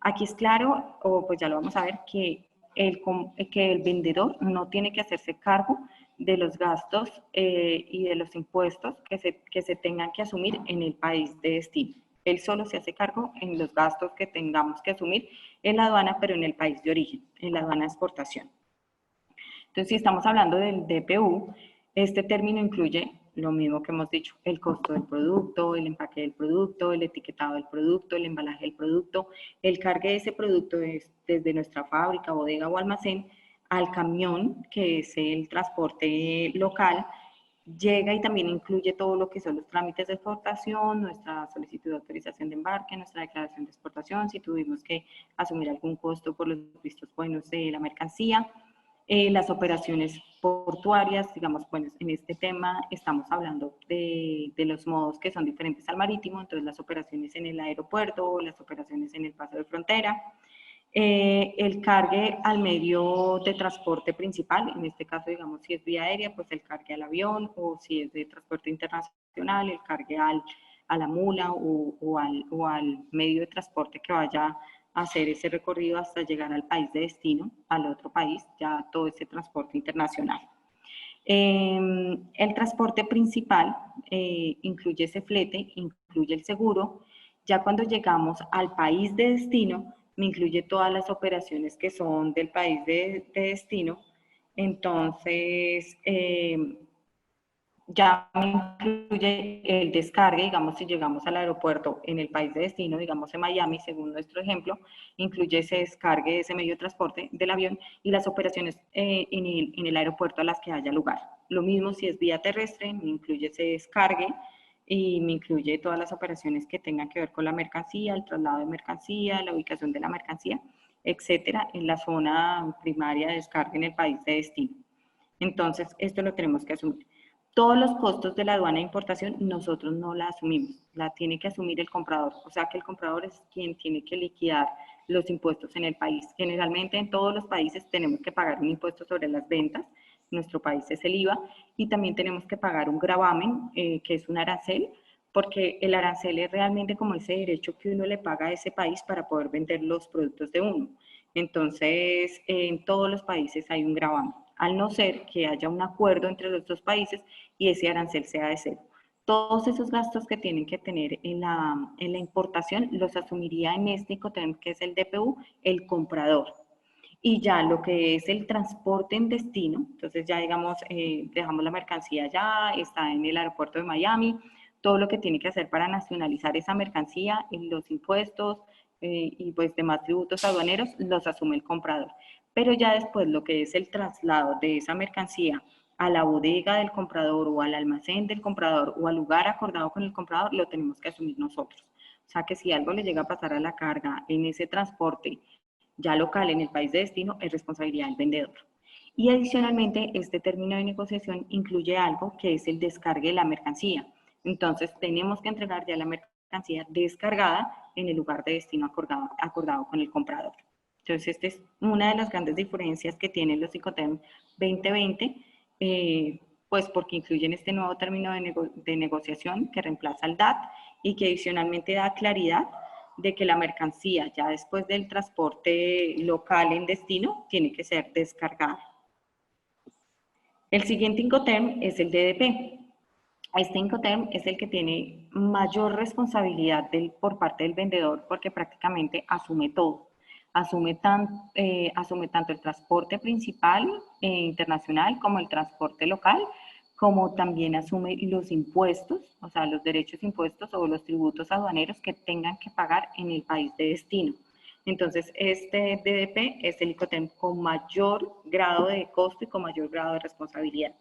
Aquí es claro, o pues ya lo vamos a ver, que el vendedor no tiene que hacerse cargo de los gastos y de los impuestos que se tengan que asumir en el país de destino. Él solo se hace cargo en los gastos que tengamos que asumir en la aduana, pero en el país de origen, en la aduana de exportación. Entonces, si estamos hablando del DPU, este término incluye lo mismo que hemos dicho, el costo del producto, el empaque del producto, el etiquetado del producto, el embalaje del producto, el cargue de ese producto desde nuestra fábrica, bodega o almacén al camión, que es el transporte local, llega y también incluye todo lo que son los trámites de exportación, nuestra solicitud de autorización de embarque, nuestra declaración de exportación, si tuvimos que asumir algún costo por los vistos buenos de la mercancía, las operaciones portuarias, digamos, bueno, en este tema estamos hablando de los modos que son diferentes al marítimo, entonces las operaciones en el aeropuerto, las operaciones en el paso de frontera, el cargue al medio de transporte principal, en este caso, digamos, si es vía aérea, pues el cargue al avión, o si es de transporte internacional, el cargue a la mula o al medio de transporte que vaya a hacer ese recorrido hasta llegar al país de destino, al otro país, ya todo ese transporte internacional. El transporte principal incluye ese flete, incluye el seguro. Ya cuando llegamos al país de destino, me incluye todas las operaciones que son del país de destino. Entonces, ya me incluye el descargue, digamos, si llegamos al aeropuerto en el país de destino, digamos en Miami, según nuestro ejemplo, incluye ese descargue de ese medio de transporte del avión y las operaciones en el aeropuerto a las que haya lugar. Lo mismo si es vía terrestre, me incluye ese descargue y me incluye todas las operaciones que tengan que ver con la mercancía, el traslado de mercancía, la ubicación de la mercancía, etcétera, en la zona primaria de descarga en el país de destino. Entonces, esto lo tenemos que asumir. Todos los costos de la aduana de importación nosotros no la asumimos, la tiene que asumir el comprador, o sea que el comprador es quien tiene que liquidar los impuestos en el país. Generalmente en todos los países tenemos que pagar un impuesto sobre las ventas, nuestro país es el IVA, y también tenemos que pagar un gravamen, que es un arancel, porque el arancel es realmente como ese derecho que uno le paga a ese país para poder vender los productos de uno. Entonces, en todos los países hay un gravamen, al no ser que haya un acuerdo entre los dos países y ese arancel sea de cero. Todos esos gastos que tienen que tener en la importación los asumiría en este Incoterm, que es el DPU, el comprador. Y ya lo que es el transporte en destino, entonces ya digamos, dejamos la mercancía allá, está en el aeropuerto de Miami, todo lo que tiene que hacer para nacionalizar esa mercancía, los impuestos y pues demás tributos aduaneros los asume el comprador. Pero ya después lo que es el traslado de esa mercancía a la bodega del comprador o al almacén del comprador o al lugar acordado con el comprador, lo tenemos que asumir nosotros. O sea que si algo le llega a pasar a la carga en ese transporte ya local en el país de destino, es responsabilidad del vendedor. Y adicionalmente, este término de negociación incluye algo que es el descargue de la mercancía. Entonces, tenemos que entregar ya la mercancía descargada en el lugar de destino acordado con el comprador. Entonces, esta es una de las grandes diferencias que tienen los Incoterm 2020, pues porque incluyen este nuevo término de negociación que reemplaza al DAT y que adicionalmente da claridad de que la mercancía ya después del transporte local en destino tiene que ser descargada. El siguiente Incoterm es el DDP. Este Incoterm es el que tiene mayor responsabilidad por parte del vendedor porque prácticamente asume todo. Asume tanto el transporte principal internacional como el transporte local, como también asume los impuestos, o sea, los derechos impuestos o los tributos aduaneros que tengan que pagar en el país de destino. Entonces, este DDP es el Incoterm con mayor grado de costo y con mayor grado de responsabilidad.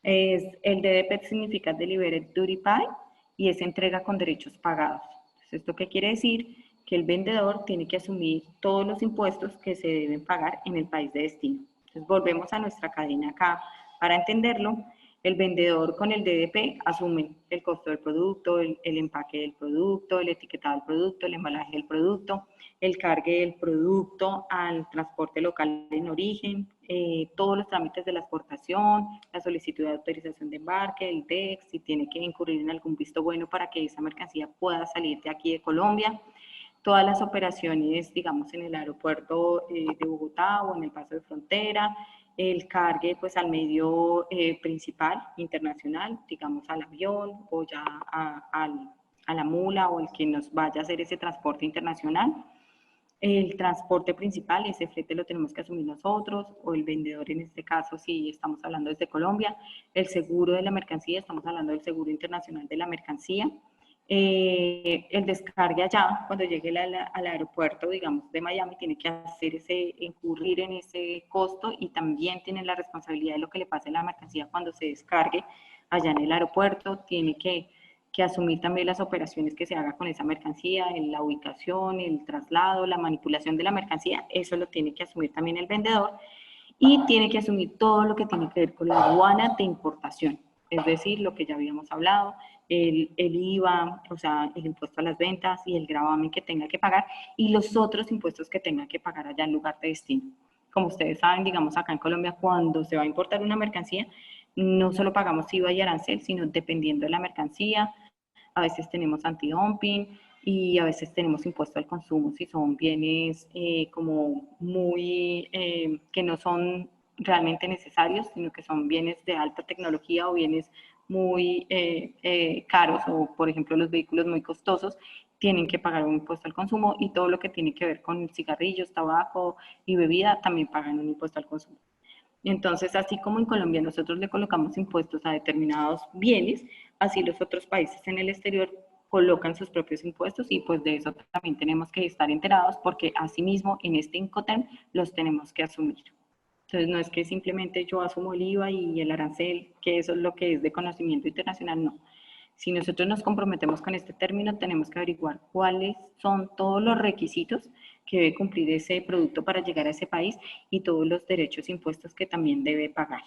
El DDP significa Delivered Duty Paid y es entrega con derechos pagados. Entonces, ¿esto qué quiere decir? Que el vendedor tiene que asumir todos los impuestos que se deben pagar en el país de destino. Entonces, volvemos a nuestra cadena acá para entenderlo. El vendedor con el DDP asume el costo del producto, el empaque del producto, el etiquetado del producto, el embalaje del producto, el cargue del producto al transporte local en origen, todos los trámites de la exportación, la solicitud de autorización de embarque, el DEX, si tiene que incurrir en algún visto bueno para que esa mercancía pueda salir de aquí de Colombia. todas las operaciones, digamos, en el aeropuerto de Bogotá o en el paso de frontera, el cargue pues al medio principal internacional, digamos al avión o ya a la mula o el que nos vaya a hacer ese transporte internacional. El transporte principal, ese flete lo tenemos que asumir nosotros o el vendedor en este caso si estamos hablando desde Colombia. El seguro de la mercancía, estamos hablando del seguro internacional de la mercancía. El descargue allá, cuando llegue al aeropuerto, digamos, de Miami, tiene que incurrir en ese costo y también tiene la responsabilidad de lo que le pase a la mercancía cuando se descargue allá en el aeropuerto, tiene que asumir también las operaciones que se haga con esa mercancía, la ubicación, el traslado, la manipulación de la mercancía, eso lo tiene que asumir también el vendedor y tiene que asumir todo lo que tiene que ver con la aduana de importación, es decir, lo que ya habíamos hablado, el IVA, o sea, el impuesto a las ventas y el gravamen que tenga que pagar y los otros impuestos que tenga que pagar allá en lugar de destino. Como ustedes saben, digamos acá en Colombia, cuando se va a importar una mercancía, no solo pagamos IVA y arancel, sino dependiendo de la mercancía, a veces tenemos antidumping y a veces tenemos impuesto al consumo si son bienes como muy, que no son realmente necesarios, sino que son bienes de alta tecnología o bienes muy caros o, por ejemplo, los vehículos muy costosos tienen que pagar un impuesto al consumo y todo lo que tiene que ver con cigarrillos, tabaco y bebida también pagan un impuesto al consumo. Entonces, así como en Colombia nosotros le colocamos impuestos a determinados bienes, así los otros países en el exterior colocan sus propios impuestos y pues de eso también tenemos que estar enterados porque asimismo en este Incoterm los tenemos que asumir. Entonces, no es que simplemente yo asumo el IVA y el arancel, que eso es lo que es de conocimiento internacional, no. Si nosotros nos comprometemos con este término, tenemos que averiguar cuáles son todos los requisitos que debe cumplir ese producto para llegar a ese país y todos los derechos e impuestos que también debe pagar.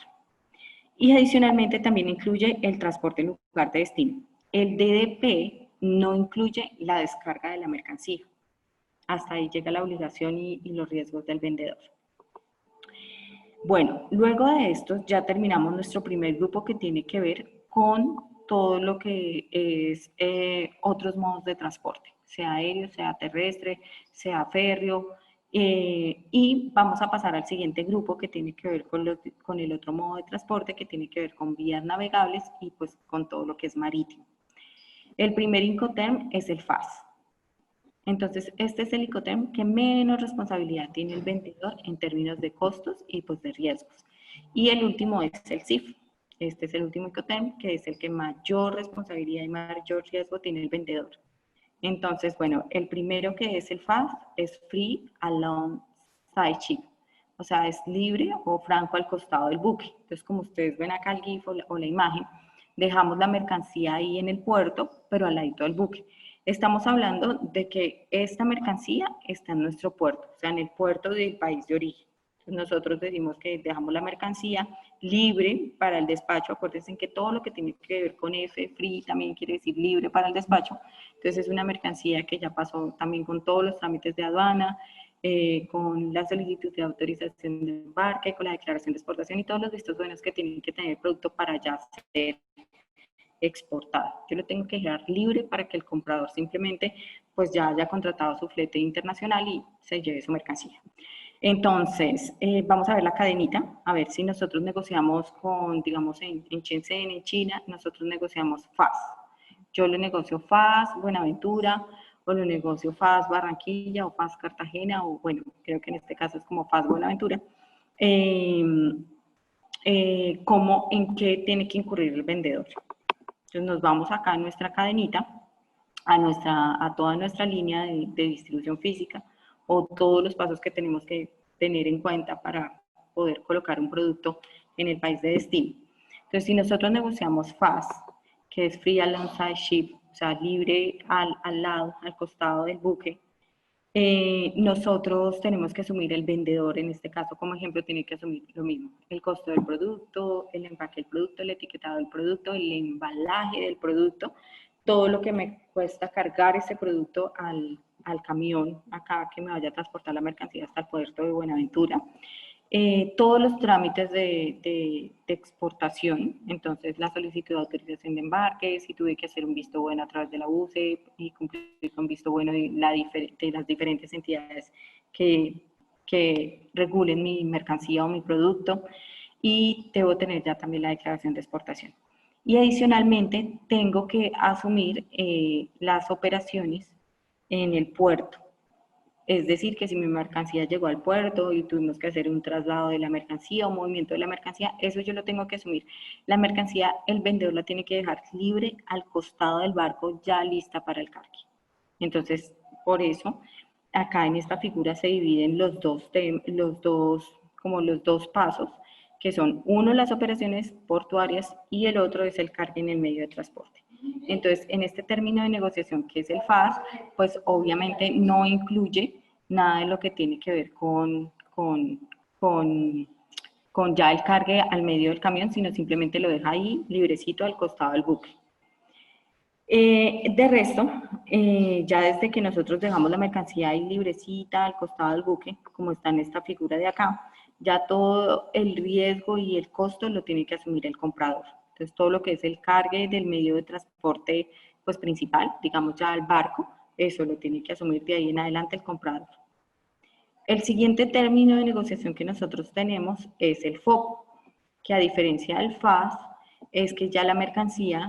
Y adicionalmente también incluye el transporte en lugar de destino. El DDP no incluye la descarga de la mercancía. Hasta ahí llega la obligación y los riesgos del vendedor. Bueno, luego de esto ya terminamos nuestro primer grupo que tiene que ver con todo lo que es otros modos de transporte, sea aéreo, sea terrestre, sea férreo, y vamos a pasar al siguiente grupo que tiene que ver con el otro modo de transporte, que tiene que ver con vías navegables y pues con todo lo que es marítimo. El primer Incoterm es el FAS. Entonces, este es el Incoterm que menos responsabilidad tiene el vendedor en términos de costos y pues de riesgos. Y el último es el CIF. Este es el último Incoterm que es el que mayor responsabilidad y mayor riesgo tiene el vendedor. Entonces, bueno, el primero que es el FAST es Free Alongside Ship. O sea, es libre o franco al costado del buque. Entonces, como ustedes ven acá el GIF o la imagen, dejamos la mercancía ahí en el puerto, pero al ladito del buque. Estamos hablando de que esta mercancía está en nuestro puerto, o sea, en el puerto del país de origen. Entonces nosotros decimos que dejamos la mercancía libre para el despacho. Acuérdense que todo lo que tiene que ver con F, free, también quiere decir libre para el despacho. Entonces es una mercancía que ya pasó también con todos los trámites de aduana, con la solicitud de autorización de embarque, con la declaración de exportación y todos los vistos buenos que tienen que tener el producto para ya ser exportado. Yo lo tengo que dejar libre para que el comprador simplemente pues ya haya contratado su flete internacional y se lleve su mercancía. Entonces, vamos a ver la cadenita, a ver si nosotros negociamos con, digamos, en Shenzhen, en China, nosotros negociamos FAS. Yo le negocio FAS Buenaventura, o lo negocio FAS Barranquilla, o FAS Cartagena, o bueno, creo que en este caso es como FAS Buenaventura. ¿Cómo, en qué tiene que incurrir el vendedor? Entonces nos vamos acá a nuestra cadenita, a toda nuestra línea de distribución física o todos los pasos que tenemos que tener en cuenta para poder colocar un producto en el país de destino. Entonces, si nosotros negociamos FAS, que es Free Alongside Ship, o sea, libre al lado, al costado del buque, nosotros tenemos que asumir el vendedor, en este caso como ejemplo, tiene que asumir lo mismo, el costo del producto, el empaque del producto, el etiquetado del producto, el embalaje del producto, todo lo que me cuesta cargar ese producto al camión acá que me vaya a transportar la mercancía hasta el puerto de Buenaventura. todos los trámites de exportación, entonces la solicitud de autorización de embarque, si tuve que hacer un visto bueno a través de la UCE y cumplir con visto bueno de las diferentes entidades que regulen mi mercancía o mi producto, y debo tener ya también la declaración de exportación. Y adicionalmente tengo que asumir las operaciones en el puerto. Es decir, que si mi mercancía llegó al puerto y tuvimos que hacer un traslado de la mercancía o movimiento de la mercancía, eso yo lo tengo que asumir. La mercancía, el vendedor la tiene que dejar libre al costado del barco, ya lista para el cargue. Entonces, por eso, acá en esta figura se dividen los dos pasos, que son uno las operaciones portuarias y el otro es el cargue en el medio de transporte. Entonces, en este término de negociación que es el FAS, pues obviamente no incluye nada de lo que tiene que ver con ya el cargue al medio del camión, sino simplemente lo deja ahí librecito al costado del buque. De resto, ya desde que nosotros dejamos la mercancía ahí librecita al costado del buque, como está en esta figura de acá, ya todo el riesgo y el costo lo tiene que asumir el comprador. Entonces, todo lo que es el cargue del medio de transporte pues, principal, digamos ya el barco, eso lo tiene que asumir de ahí en adelante el comprador. El siguiente término de negociación que nosotros tenemos es el FOB, que a diferencia del FAS, es que ya la mercancía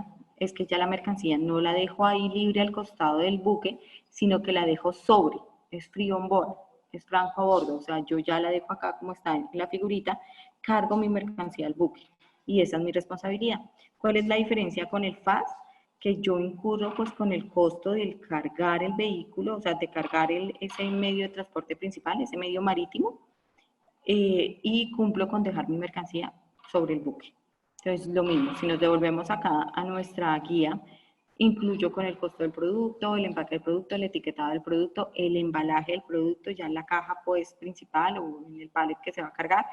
no la dejo ahí libre al costado del buque, sino que la dejo sobre, es free on board, es franco a bordo, o sea, yo ya la dejo acá como está en la figurita, cargo mi mercancía al buque y esa es mi responsabilidad. ¿Cuál es la diferencia con el FAS? Que yo incurro pues con el costo del cargar el vehículo, o sea, de cargar ese medio de transporte principal, ese medio marítimo, y cumplo con dejar mi mercancía sobre el buque. Entonces, lo mismo, si nos devolvemos acá a nuestra guía, incluyo con el costo del producto, el empaque del producto, el etiquetado del producto, el embalaje del producto, ya en la caja pues principal o en el pallet que se va a cargar,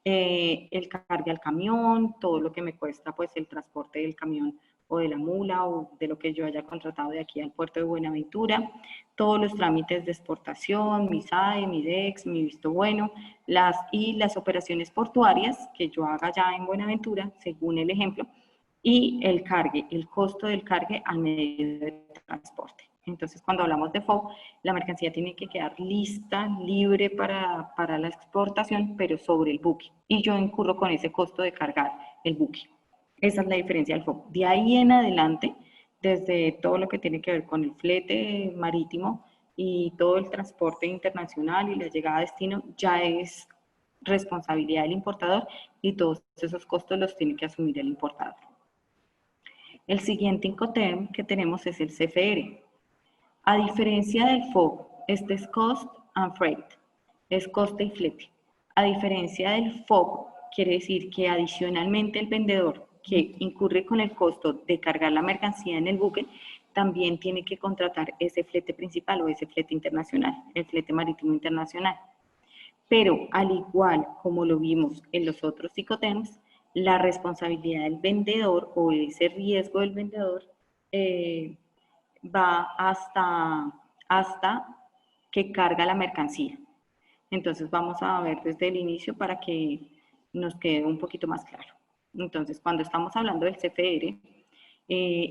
el cargue al camión, todo lo que me cuesta pues el transporte del camión o de la mula o de lo que yo haya contratado de aquí al puerto de Buenaventura, todos los trámites de exportación, mi SAE, mi DEX, mi visto bueno, las operaciones portuarias que yo haga ya en Buenaventura, según el ejemplo, y el cargue, el costo del cargue al medio de transporte. Entonces, cuando hablamos de FOB, la mercancía tiene que quedar lista, libre para la exportación, pero sobre el buque. Y yo incurro con ese costo de cargar el buque. Esa es la diferencia del FOB. De ahí en adelante, desde todo lo que tiene que ver con el flete marítimo y todo el transporte internacional y la llegada a destino, ya es responsabilidad del importador y todos esos costos los tiene que asumir el importador. El siguiente Incoterm que tenemos es el CFR. A diferencia del FOB, este es Cost and Freight, es coste y flete. A diferencia del FOB, quiere decir que adicionalmente el vendedor que incurre con el costo de cargar la mercancía en el buque, también tiene que contratar ese flete principal o ese flete internacional, el flete marítimo internacional. Pero al igual como lo vimos en los otros Incoterms, la responsabilidad del vendedor o ese riesgo del vendedor va hasta que carga la mercancía. Entonces vamos a ver desde el inicio para que nos quede un poquito más claro. Entonces, cuando estamos hablando del CFR,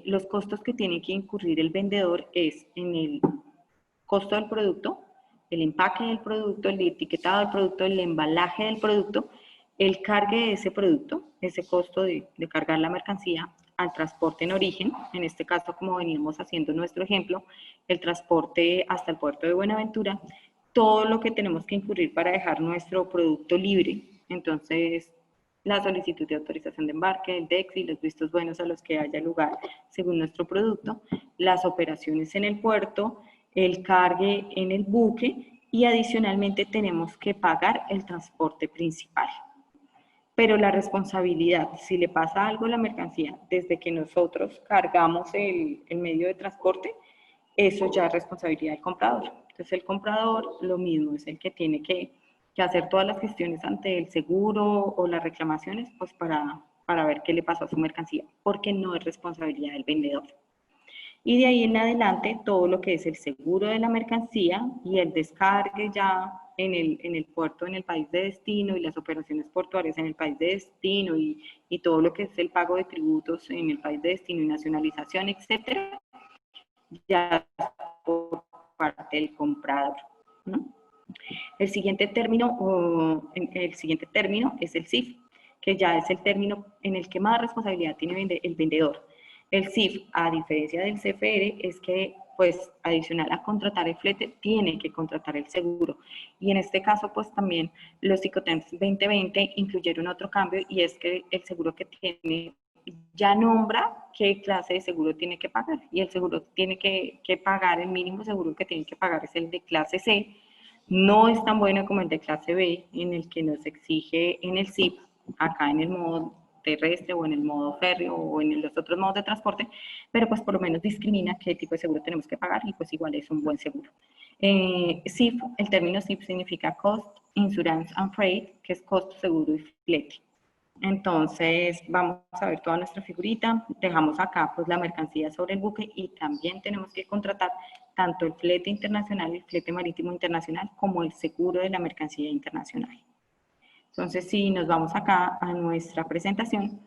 los costos que tiene que incurrir el vendedor es en el costo del producto, el empaque del producto, el etiquetado del producto, el embalaje del producto, el cargue de ese producto, ese costo de cargar la mercancía al transporte en origen, en este caso como veníamos haciendo nuestro ejemplo, el transporte hasta el puerto de Buenaventura, todo lo que tenemos que incurrir para dejar nuestro producto libre. Entonces, la solicitud de autorización de embarque, el DEX y los vistos buenos a los que haya lugar según nuestro producto, las operaciones en el puerto, el cargue en el buque y adicionalmente tenemos que pagar el transporte principal. Pero la responsabilidad, si le pasa algo a la mercancía desde que nosotros cargamos el medio de transporte, eso ya es responsabilidad del comprador. Entonces el comprador lo mismo, es el que tiene que hacer todas las gestiones ante el seguro o las reclamaciones, pues para ver qué le pasó a su mercancía, porque no es responsabilidad del vendedor. Y de ahí en adelante todo lo que es el seguro de la mercancía y el descargue ya en el puerto, en el país de destino, y las operaciones portuarias en el país de destino, y todo lo que es el pago de tributos en el país de destino y nacionalización, etcétera, ya por parte del comprador, ¿no? El siguiente término es el CIF, que ya es el término en el que más responsabilidad tiene el vendedor. El CIF, a diferencia del CFR, es que, pues, adicional a contratar el flete, tiene que contratar el seguro. Y en este caso, pues, también los ICOTEMS 2020 incluyeron otro cambio, y es que el seguro que tiene ya nombra qué clase de seguro tiene que pagar, y el seguro tiene que pagar, el mínimo seguro que tiene que pagar es el de clase C. No es tan bueno como el de clase B, en el que nos exige en el CIP, acá en el modo terrestre o en el modo férreo o en los otros modos de transporte, pero pues por lo menos discrimina qué tipo de seguro tenemos que pagar, y pues igual es un buen seguro. CIF, el término CIF significa Cost, Insurance and Freight, que es costo, seguro y flete. Entonces vamos a ver toda nuestra figurita, dejamos acá pues la mercancía sobre el buque, y también tenemos que contratar tanto el flete internacional, el flete marítimo internacional, como el seguro de la mercancía internacional. Entonces, si nos vamos acá a nuestra presentación,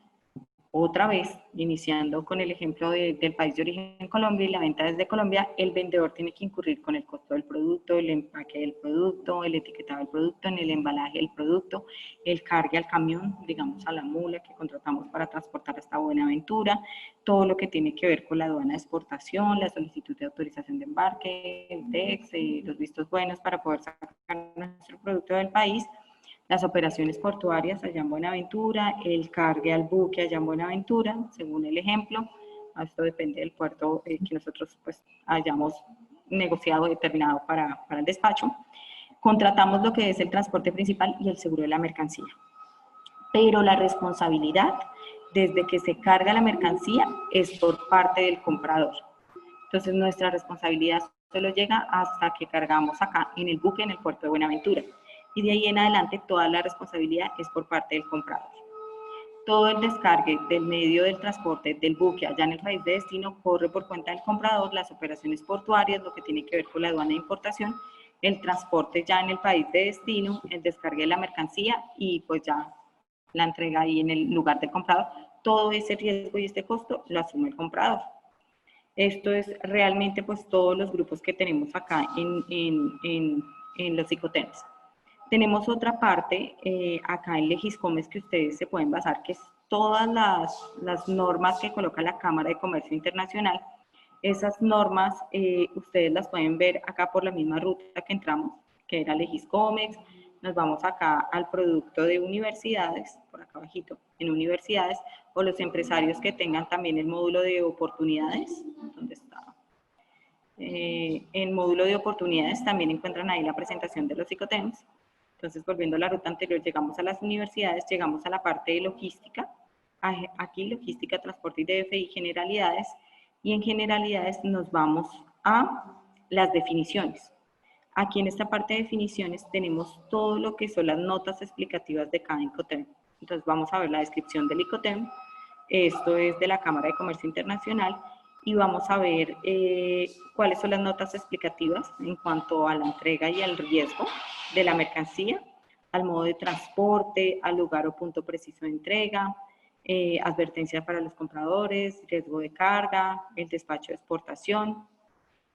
otra vez, iniciando con el ejemplo del país de origen Colombia y la venta desde Colombia, el vendedor tiene que incurrir con el costo del producto, el empaque del producto, el etiquetado del producto, en el embalaje del producto, el cargue al camión, digamos a la mula que contratamos para transportar hasta Buenaventura, todo lo que tiene que ver con la aduana de exportación, la solicitud de autorización de embarque, el TEX, los vistos buenos para poder sacar nuestro producto del país, las operaciones portuarias allá en Buenaventura, el cargue al buque allá en Buenaventura, según el ejemplo. Esto depende del puerto que nosotros pues hayamos negociado o determinado para el despacho. Contratamos lo que es el transporte principal y el seguro de la mercancía. Pero la responsabilidad, desde que se carga la mercancía, es por parte del comprador. Entonces, nuestra responsabilidad solo llega hasta que cargamos acá en el buque en el puerto de Buenaventura. Y de ahí en adelante, toda la responsabilidad es por parte del comprador. Todo el descargue del medio del transporte del buque allá en el país de destino corre por cuenta del comprador, las operaciones portuarias, lo que tiene que ver con la aduana de importación, el transporte ya en el país de destino, el descargue de la mercancía y pues ya la entrega ahí en el lugar del comprador. Todo ese riesgo y este costo lo asume el comprador. Esto es realmente pues todos los grupos que tenemos acá en los ICOTEMS. Tenemos otra parte acá en Legiscomes que ustedes se pueden basar, que es todas las normas que coloca la Cámara de Comercio Internacional. Esas normas ustedes las pueden ver acá por la misma ruta que entramos, que era Legiscomex. Nos vamos acá al producto de universidades, por acá abajito, en universidades, o los empresarios que tengan también el módulo de oportunidades. ¿Dónde está? En módulo de oportunidades también encuentran ahí la presentación de los ICOTEMS. Entonces, volviendo a la ruta anterior, llegamos a las universidades, llegamos a la parte de logística. Aquí logística, transporte y DFI, generalidades. Y en generalidades nos vamos a las definiciones. Aquí en esta parte de definiciones tenemos todo lo que son las notas explicativas de cada ICOTEM. Entonces vamos a ver la descripción del ICOTEM. Esto es de la Cámara de Comercio Internacional. Y vamos a ver cuáles son las notas explicativas en cuanto a la entrega y al riesgo de la mercancía, al modo de transporte, al lugar o punto preciso de entrega, advertencia para los compradores, riesgo de carga, el despacho de exportación.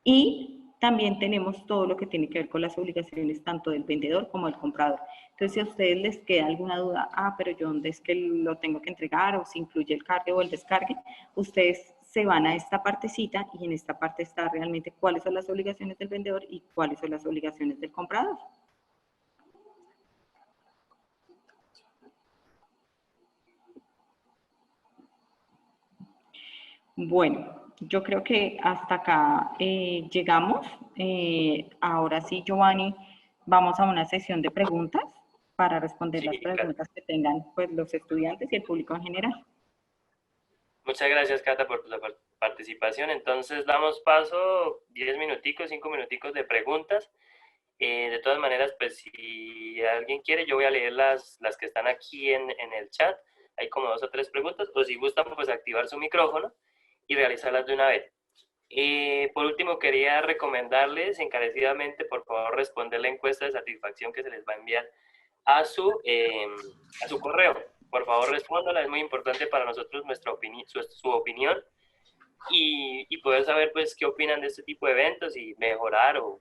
Y también tenemos todo lo que tiene que ver con las obligaciones tanto del vendedor como del comprador. Entonces, si a ustedes les queda alguna duda, pero yo dónde es que lo tengo que entregar, o si incluye el cargue o el descargue, ustedes se van a esta partecita, y en esta parte está realmente cuáles son las obligaciones del vendedor y cuáles son las obligaciones del comprador. Bueno, yo creo que hasta acá llegamos. Ahora sí, Giovanni, vamos a una sesión de preguntas para responder las preguntas que tengan pues, los estudiantes y el público en general. Muchas gracias, Cata, por la participación. Entonces, damos paso 10 minuticos, 5 minuticos de preguntas. De todas maneras, pues si alguien quiere, yo voy a leer las que están aquí en el chat. Hay como 2 o 3 preguntas, o si gustan, pues activar su micrófono y realizarlas de una vez. Por último, quería recomendarles encarecidamente, por favor, responder la encuesta de satisfacción que se les va a enviar a su correo. Por favor, respóndala, es muy importante para nosotros nuestra su opinión y poder saber pues qué opinan de este tipo de eventos y mejorar o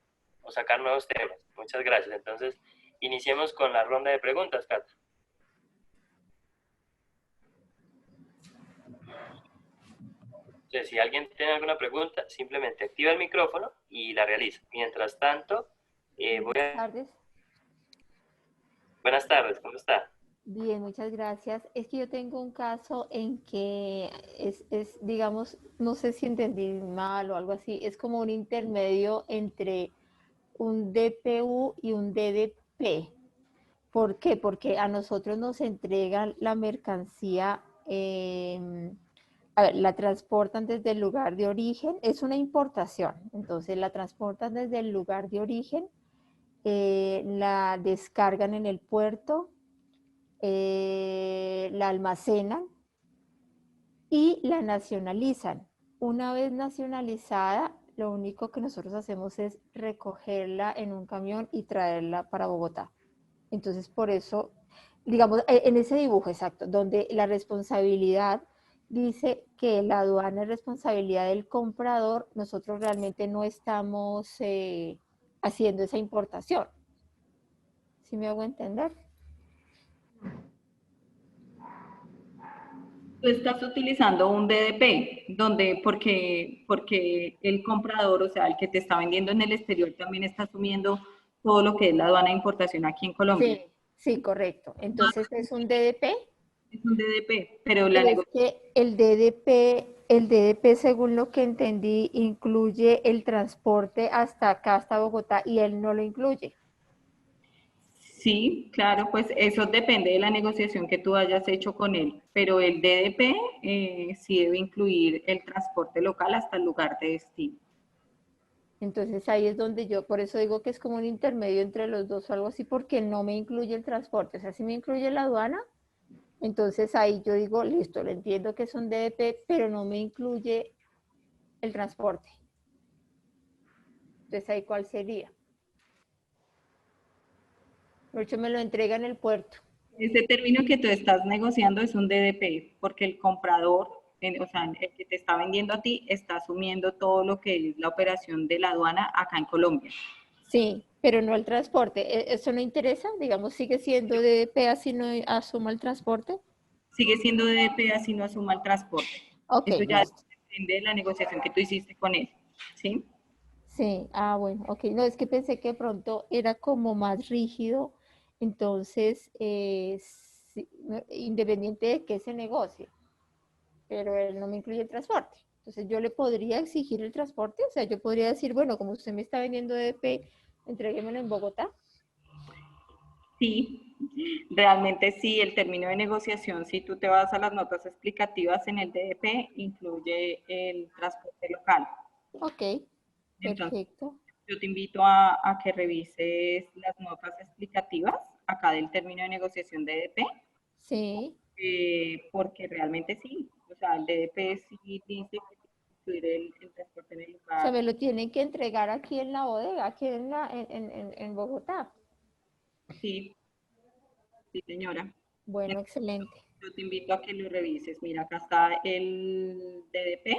sacar nuevos temas. Muchas gracias. Entonces, iniciemos con la ronda de preguntas, Cata. Entonces, si alguien tiene alguna pregunta, simplemente activa el micrófono y la realiza. Mientras tanto, Buenas tardes. Buenas tardes, ¿cómo está? Bien, muchas gracias. Es que yo tengo un caso en que digamos, no sé si entendí mal o algo así, es como un intermedio entre un DPU y un DDP. ¿Por qué? Porque a nosotros nos entregan la mercancía, a ver, la transportan desde el lugar de origen, es una importación, entonces la transportan desde el lugar de origen, la descargan en el puerto, la almacenan y la nacionalizan. Una vez nacionalizada, lo único que nosotros hacemos es recogerla en un camión y traerla para Bogotá. Entonces, por eso, digamos, en ese dibujo exacto, donde la responsabilidad dice que la aduana es responsabilidad del comprador, nosotros realmente no estamos haciendo esa importación. ¿Sí me hago entender? Tú estás utilizando un DDP, porque el comprador, o sea, el que te está vendiendo en el exterior, también está asumiendo todo lo que es la aduana de importación aquí en Colombia. Sí, sí, correcto. Entonces es un DDP, Es un DDP, pero la pero es negociación. que el DDP, según lo que entendí, incluye el transporte hasta acá, hasta Bogotá, y él no lo incluye. Sí, claro, pues eso depende de la negociación que tú hayas hecho con él, pero el DDP sí debe incluir el transporte local hasta el lugar de destino. Entonces ahí es donde yo, por eso digo que es como un intermedio entre los dos o algo así, porque no me incluye el transporte. O sea, si me incluye la aduana, entonces ahí yo digo, listo, lo entiendo que es un DDP, pero no me incluye el transporte. Entonces ahí, ¿cuál sería? Por hecho, me lo entrega en el puerto. Ese término que tú estás negociando es un DDP, porque el comprador, o sea, el que te está vendiendo a ti, está asumiendo todo lo que es la operación de la aduana acá en Colombia. Sí, pero no el transporte. ¿Eso no interesa? Digamos, sigue siendo DDP así no asuma el transporte. Sigue siendo DDP así no asuma el transporte. Ok, Eso ya listo. depende de la negociación que tú hiciste con él, ¿sí? Sí, bueno, ok. No, es que pensé que de pronto era como más rígido, entonces, sí, independiente de que se negocie, pero él no me incluye el transporte. Entonces, yo le podría exigir el transporte, o sea, yo podría decir, bueno, como usted me está vendiendo DDP, entréguemelo en Bogotá. Sí, realmente sí, el término de negociación, si tú te vas a las notas explicativas en el DDP, incluye el transporte local. Ok, Entonces, perfecto. yo te invito a que revises las notas explicativas acá del término de negociación DDP, Sí. porque realmente sí, o sea, el DDP sí dice que tiene que incluir el transporte en el O sea, lugar. me lo tienen que entregar aquí en la bodega, aquí en Bogotá. Sí, sí, señora. Bueno, excelente. Yo te invito a que lo revises. Mira, acá está el DDP,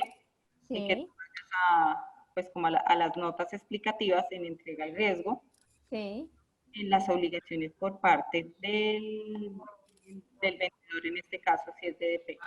y que tú Sí, vayas pues como a las notas explicativas en entrega y riesgo, sí, en las obligaciones por parte del vendedor, en este caso, si es DDP.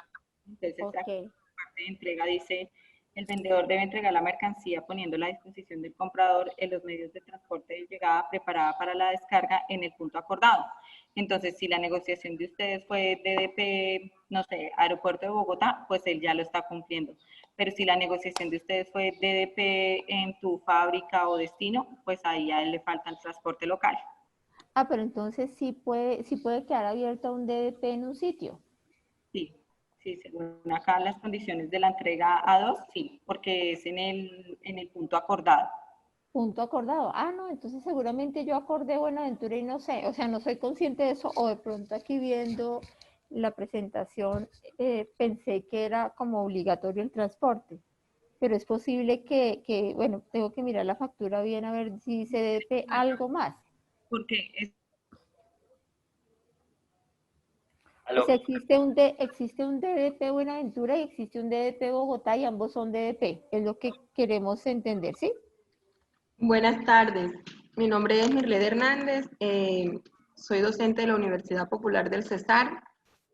Entonces, ok, aquí en la parte de entrega dice, el vendedor debe entregar la mercancía poniéndola a disposición del comprador en los medios de transporte de llegada preparada para la descarga en el punto acordado. Entonces, si la negociación de ustedes fue DDP, no sé, Aeropuerto de Bogotá, pues él ya lo está cumpliendo. Pero si la negociación de ustedes fue DDP en tu fábrica o destino, pues ahí a él le falta el transporte local. pero entonces sí puede quedar abierto un DDP en un sitio. Sí, sí, según acá las condiciones de la entrega A2, sí, porque es en el punto acordado. Punto acordado. No, entonces seguramente yo acordé Buenaventura y no sé, o sea, no soy consciente de eso, o de pronto aquí viendo la presentación pensé que era como obligatorio el transporte, pero es posible que, bueno, tengo que mirar la factura bien a ver si dice DDP algo más. Porque es O sea, Aló. existe un DDP Buenaventura y existe un DDP Bogotá y ambos son DDP. Es lo que queremos entender, ¿sí? Buenas tardes, mi nombre es Mirlede Hernández, soy docente de la Universidad Popular del Cesar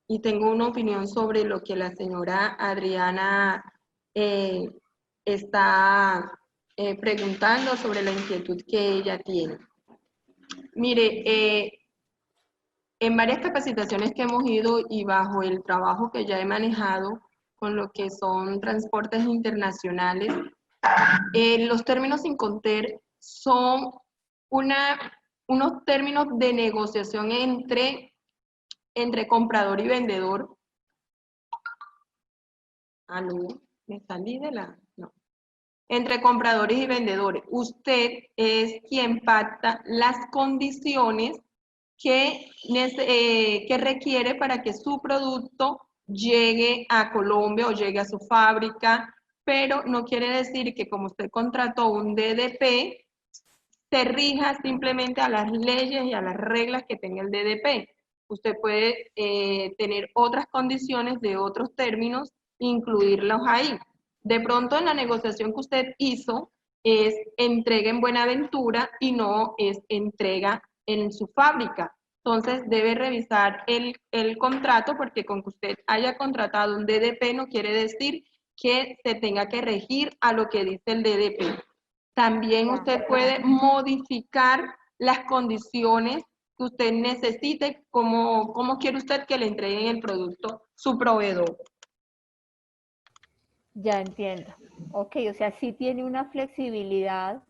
y tengo una opinión sobre lo que la señora Adriana eh, está preguntando sobre la inquietud que ella tiene. Mire, en varias capacitaciones que hemos ido y bajo el trabajo que ya he manejado con lo que son transportes internacionales, los términos Inconter son unos términos de negociación entre comprador y vendedor. ¿Aló? ¿Me salí de la...? No. Entre compradores y vendedores. Usted es quien pacta las condiciones que requiere para que su producto llegue a Colombia o llegue a su fábrica, pero no quiere decir que como usted contrató un DDP, se rija simplemente a las leyes y a las reglas que tenga el DDP. Usted puede tener otras condiciones de otros términos, incluirlos ahí. De pronto en la negociación que usted hizo es entrega en Buenaventura y no es entrega en su fábrica. Entonces debe revisar el contrato porque con que usted haya contratado un DDP no quiere decir que se tenga que regir a lo que dice el DDP. También usted puede modificar las condiciones que usted necesite, como quiere usted que le entreguen el producto su proveedor. Ya entiendo. Ok, o sea, sí tiene una flexibilidad,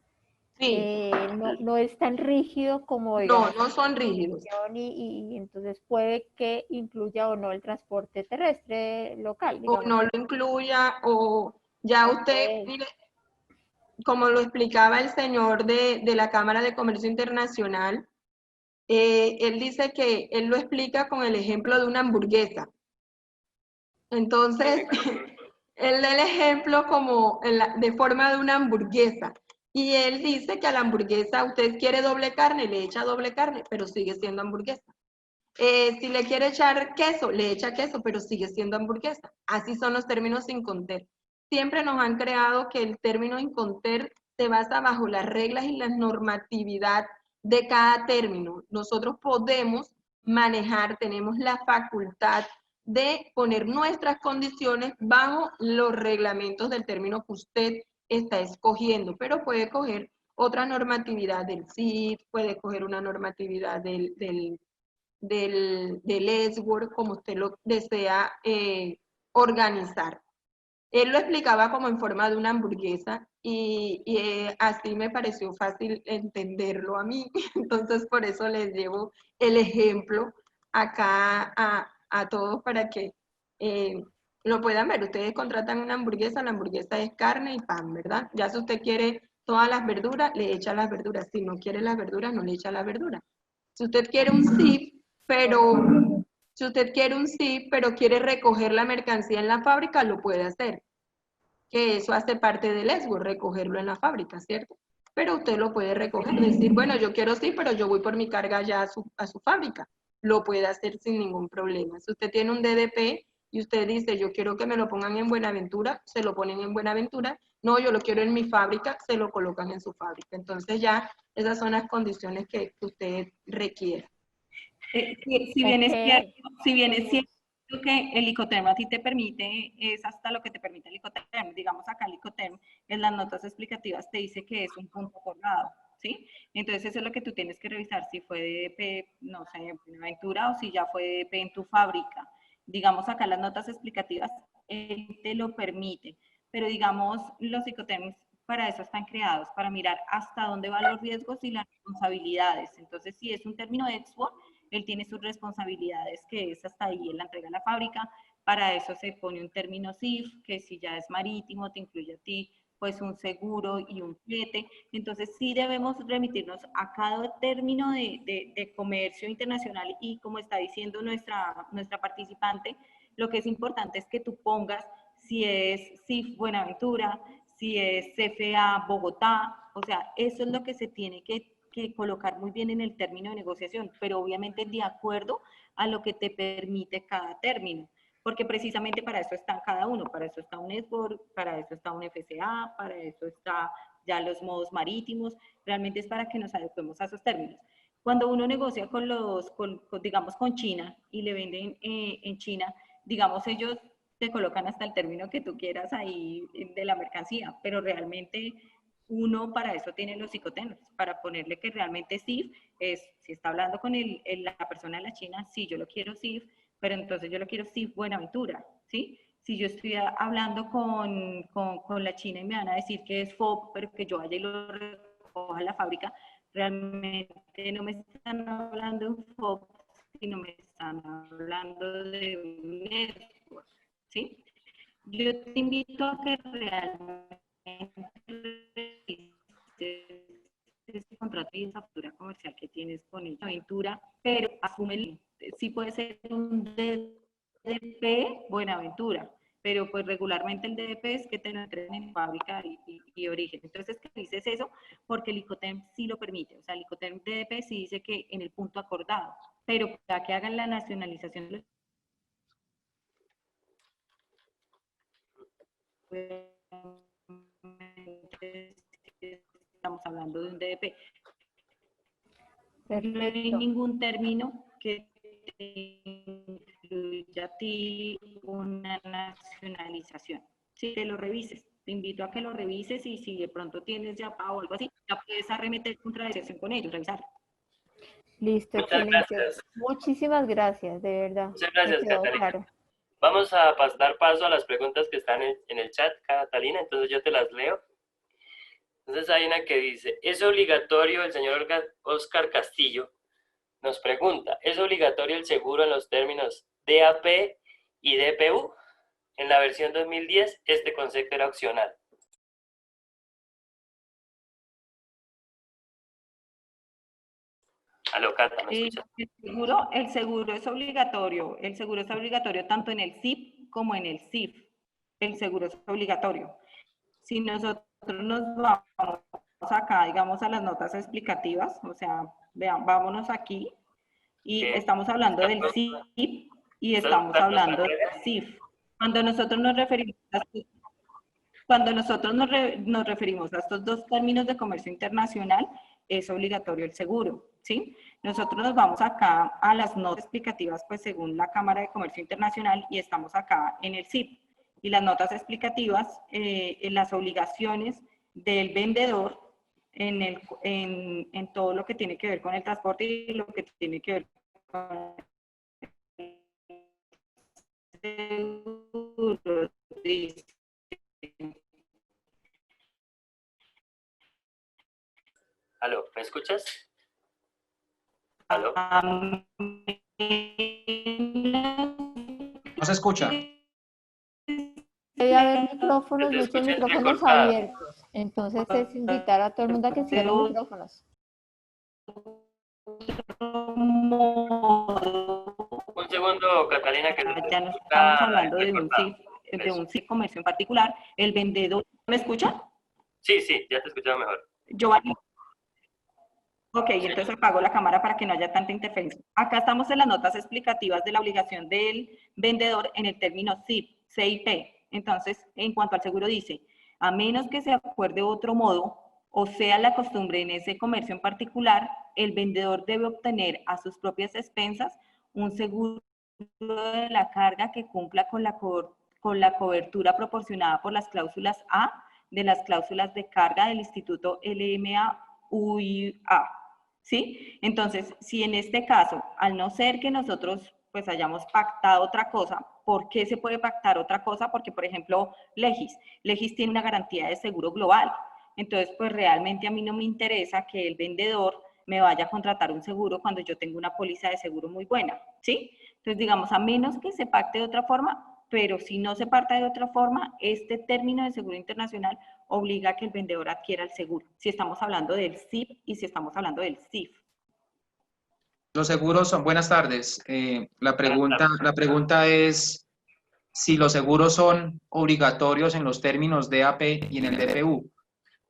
Sí, no es tan rígido como, no, digamos, no son rígidos. y entonces puede que incluya o no el transporte terrestre local, O digamos. no lo incluya, o ya usted, Ok, mire, como lo explicaba el señor de la Cámara de Comercio Internacional, él dice que él lo explica con el ejemplo de una hamburguesa. Entonces, él da el ejemplo como de forma de una hamburguesa. Y él dice que a la hamburguesa usted quiere doble carne, le echa doble carne, pero sigue siendo hamburguesa. Si le quiere echar queso, le echa queso, pero sigue siendo hamburguesa. Así son los términos Inconter. Siempre nos han creado que el término Inconter se basa bajo las reglas y la normatividad de cada término. Nosotros podemos manejar, tenemos la facultad de poner nuestras condiciones bajo los reglamentos del término que usted está escogiendo, pero puede coger otra normatividad del CID, puede coger una normatividad del ESWORD, como usted lo desea organizar. Él lo explicaba como en forma de una hamburguesa y así me pareció fácil entenderlo a mí. Entonces por eso les llevo el ejemplo acá a todos para que lo puedan ver. Ustedes contratan una hamburguesa, la hamburguesa es carne y pan, ¿verdad? Ya si usted quiere todas las verduras, le echa las verduras. Si no quiere las verduras, no le echa las verduras. Si usted quiere un zip, pero si usted quiere un zip, pero quiere recoger la mercancía en la fábrica, lo puede hacer. Que eso hace parte del ESGO, recogerlo en la fábrica, ¿cierto? Pero usted lo puede recoger, decir, bueno, yo quiero sí, pero yo voy por mi carga ya a su fábrica. Lo puede hacer sin ningún problema. Si usted tiene un DDP y usted dice, yo quiero que me lo pongan en Buenaventura, se lo ponen en Buenaventura. No, yo lo quiero en mi fábrica, se lo colocan en su fábrica. Entonces ya esas son las condiciones que usted requiere. si bien ok. es cierto, si bien es cierto que el Icoterm a ti te permite, es hasta lo que te permite el Icoterm. Digamos acá el Icoterm en las notas explicativas te dice que es un punto acordado, ¿sí? Entonces eso es lo que tú tienes que revisar, si fue DDP, no sé, en Buenaventura o si ya fue DDP en tu fábrica. Digamos acá las notas explicativas, él te lo permite, pero digamos los Icoterms para eso están creados, para mirar hasta dónde van los riesgos y las responsabilidades. Entonces, si es un término de export, él tiene sus responsabilidades, que es hasta ahí en la entrega a la fábrica. Para eso se pone un término CIF, que si ya es marítimo, te incluye a ti, pues un seguro y un flete. Entonces sí debemos remitirnos a cada término de comercio internacional y como está diciendo nuestra participante, lo que es importante es que tú pongas si es CIF Buenaventura, si es CFA Bogotá, o sea, eso es lo que se tiene que colocar muy bien en el término de negociación, pero obviamente de acuerdo a lo que te permite cada término, porque precisamente para eso está cada uno, para eso está un SBOR, para eso está un FCA, para eso está ya los modos marítimos, realmente es para que nos adecuemos a esos términos. Cuando uno negocia digamos, con China y le venden en China, digamos, ellos te colocan hasta el término que tú quieras ahí de la mercancía, pero realmente uno para eso tiene los psicotenos, para ponerle que realmente CIF es, si está hablando con la persona de la China, sí, yo lo quiero CIF, pero entonces yo lo quiero CIF Buenaventura, ¿sí? Si yo estoy hablando con la China y me van a decir que es FOB, pero que yo vaya y lo recoja a la fábrica, realmente no me están hablando de un FOB, sino me están hablando de un network, ¿sí? Yo te invito a que realmente ese contrato y esa factura comercial que tienes con esta aventura, pero asume, sí puede ser un DDP Buenaventura, pero pues regularmente el DDP es que te lo entreguen en fábrica y origen. Entonces, que dices eso porque el ICOTEM sí lo permite, o sea, el ICOTEM DDP sí dice que en el punto acordado, pero para que hagan la nacionalización de los estamos hablando de un DDP. Perfecto. No hay ningún término que te incluya a ti una nacionalización. Si te lo revises, te invito a que lo revises y si de pronto tienes ya pago o algo así, ya puedes arremeter contra la dirección con ellos, revisar. Listo, Muchas excelente. gracias. Muchísimas gracias, de verdad. Muchas gracias, Me quedó Catalina. claro. Vamos a dar paso a las preguntas que están en el chat, Catalina, entonces yo te las leo. Entonces hay una que dice, ¿es obligatorio, el señor Oscar Castillo nos pregunta, ¿es obligatorio el seguro en los términos DAP y DPU? En la versión 2010, este concepto era opcional. Aló, Cata, ¿me escuchas? El seguro es obligatorio. El seguro es obligatorio tanto en el SIP como en el SIF. El seguro es obligatorio. Si nosotros nos vamos acá, digamos, a las notas explicativas, o sea, vean, vámonos aquí y estamos hablando del SIP y estamos hablando del SIF. Cuando nosotros nos referimos a estos dos términos de comercio internacional, es obligatorio el seguro, ¿sí? Nosotros nos vamos acá a las notas explicativas, pues según la Cámara de Comercio Internacional, y estamos acá en el SIP. Y las notas explicativas, en las obligaciones del vendedor en todo lo que tiene que ver con el transporte y lo que tiene que ver con el seguro. Aló, ¿me escuchas? Aló. No se escucha. Debe haber micrófonos, Te muchos escucho micrófonos entrecortada. abiertos. Entonces es invitar a todo el mundo a que cierre los micrófonos. Un segundo, Catalina, que Ya no estamos hablando de un SIF comercio en particular. El vendedor, ¿me escucha? Sí, ya te escuchaba mejor. Giovanni. Ok, entonces apago la cámara para que no haya tanta interferencia. Acá estamos en las notas explicativas de la obligación del vendedor en el término CIP. Entonces, en cuanto al seguro dice, a menos que se acuerde otro modo, o sea la costumbre en ese comercio en particular, el vendedor debe obtener a sus propias expensas un seguro de la carga que cumpla con la cobertura proporcionada por las cláusulas A de las cláusulas de carga del Instituto LMA-UIA. ¿Sí? Entonces, si en este caso, al no ser que nosotros pues hayamos pactado otra cosa, ¿por qué se puede pactar otra cosa? Porque, por ejemplo, Legis tiene una garantía de seguro global. Entonces, pues realmente a mí no me interesa que el vendedor me vaya a contratar un seguro cuando yo tengo una póliza de seguro muy buena, ¿sí? Entonces, digamos, a menos que se pacte de otra forma, pero si no se pacta de otra forma, este término de seguro internacional obliga a que el vendedor adquiera el seguro, si estamos hablando del SIP y si estamos hablando del SIF. Los seguros son, buenas tardes. La pregunta es, si los seguros son obligatorios en los términos DAP y en el DPU.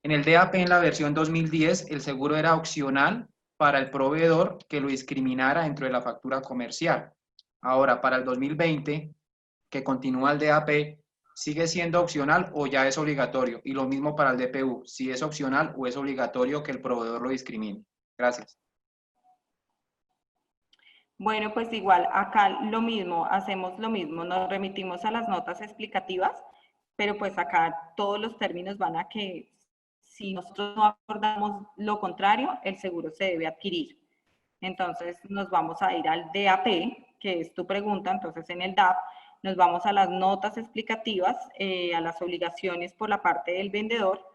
En el DAP, en la versión 2010, el seguro era opcional para el proveedor que lo discriminara dentro de la factura comercial. Ahora, para el 2020, que continúa el DAP, ¿sigue siendo opcional o ya es obligatorio? Y lo mismo para el DPU, si es opcional o es obligatorio que el proveedor lo discrimine. Gracias. Bueno, pues igual acá lo mismo, hacemos lo mismo, nos remitimos a las notas explicativas, pero pues acá todos los términos van a que si nosotros no acordamos lo contrario, el seguro se debe adquirir. Entonces nos vamos a ir al DAP, que es tu pregunta, entonces en el DAP nos vamos a las notas explicativas, a las obligaciones por la parte del vendedor,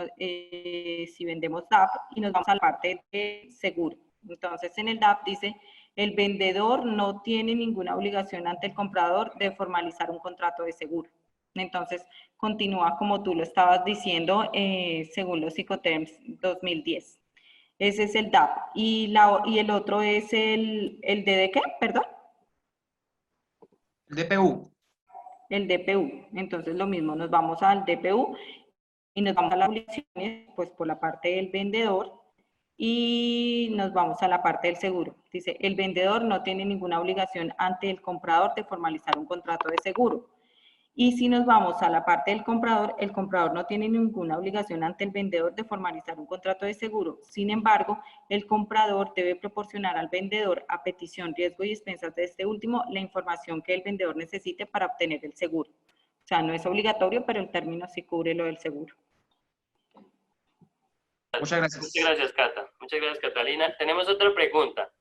si vendemos DAP, y nos vamos a la parte de seguro. Entonces en el DAP dice, el vendedor no tiene ninguna obligación ante el comprador de formalizar un contrato de seguro. Entonces continúa como tú lo estabas diciendo según los Incoterms 2010. Ese es el DAP. Y el otro es el ¿de qué? Perdón. El DPU. El DPU. Entonces lo mismo, nos vamos al DPU y nos vamos a las obligaciones, pues por la parte del vendedor y nos vamos a la parte del seguro. Dice, el vendedor no tiene ninguna obligación ante el comprador de formalizar un contrato de seguro. Y si nos vamos a la parte del comprador, el comprador no tiene ninguna obligación ante el vendedor de formalizar un contrato de seguro. Sin embargo, el comprador debe proporcionar al vendedor, a petición, riesgo y expensas de este último, la información que el vendedor necesite para obtener el seguro. O sea, no es obligatorio, pero el término sí cubre lo del seguro. Muchas gracias. Muchas gracias, Cata. Muchas gracias, Catalina. Tenemos otra pregunta.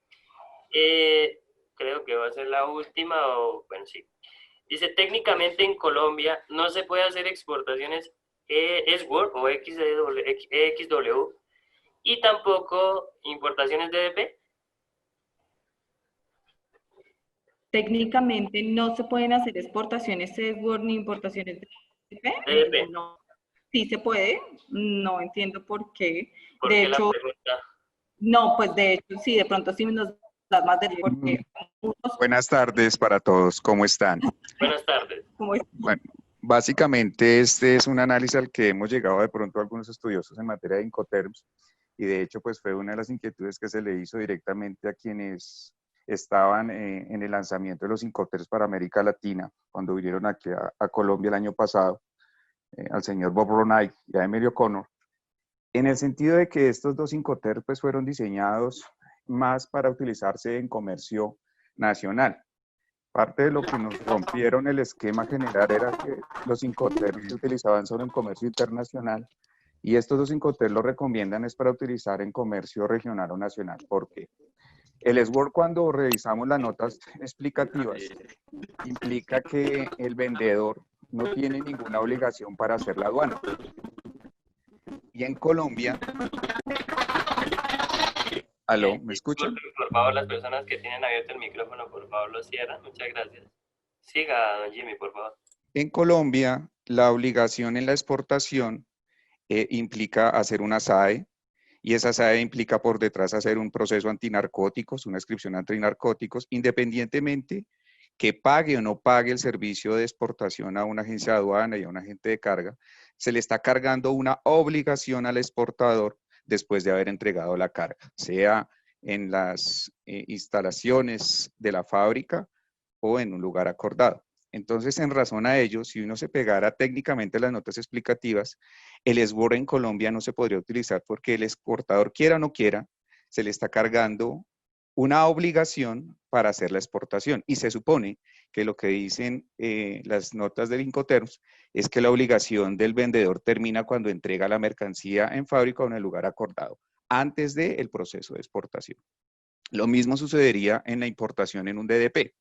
Creo que va a ser la última, o bueno, sí. Dice, técnicamente en Colombia no se puede hacer exportaciones SWORD o XW y tampoco importaciones DDP. Técnicamente no se pueden hacer exportaciones SWORD ni importaciones DDP. No. Sí se puede, no entiendo por qué. ¿Por de qué hecho, la pregunta? No, pues de hecho sí, de pronto sí nos das más de porque Buenas tardes para todos, ¿cómo están? Buenas tardes. Bueno, básicamente este es un análisis al que hemos llegado de pronto algunos estudiosos en materia de Incoterms y de hecho pues fue una de las inquietudes que se le hizo directamente a quienes estaban en el lanzamiento de los Incoterms para América Latina cuando vinieron aquí a Colombia el año pasado, al señor Bob Ronay y a Emilio Connor, en el sentido de que estos dos Incoterms pues fueron diseñados más para utilizarse en comercio nacional. Parte de lo que nos rompieron el esquema general era que los Incoterms se utilizaban solo en comercio internacional y estos dos Incoterms lo recomiendan es para utilizar en comercio regional o nacional. ¿Por qué? El SWORD, cuando revisamos las notas explicativas, implica que el vendedor no tiene ninguna obligación para hacer la aduana. Y en Colombia... ¿Aló? ¿Me escuchan? Por favor, las personas que tienen abierto el micrófono, por favor, lo cierran. Muchas gracias. Siga, don Jimmy, por favor. En Colombia, la obligación en la exportación implica hacer una SAE, y esa SAE implica por detrás hacer un proceso antinarcóticos, una inscripción antinarcóticos, independientemente que pague o no pague el servicio de exportación a una agencia de aduana y a un agente de carga, se le está cargando una obligación al exportador después de haber entregado la carga, sea en las instalaciones de la fábrica o en un lugar acordado. Entonces, en razón a ello, si uno se pegara técnicamente las notas explicativas, el SWORD en Colombia no se podría utilizar porque el exportador, quiera o no quiera, se le está cargando una obligación para hacer la exportación. Y se supone que lo que dicen las notas del Incoterms es que la obligación del vendedor termina cuando entrega la mercancía en fábrica o en el lugar acordado, antes del proceso de exportación. Lo mismo sucedería en la importación en un DDP.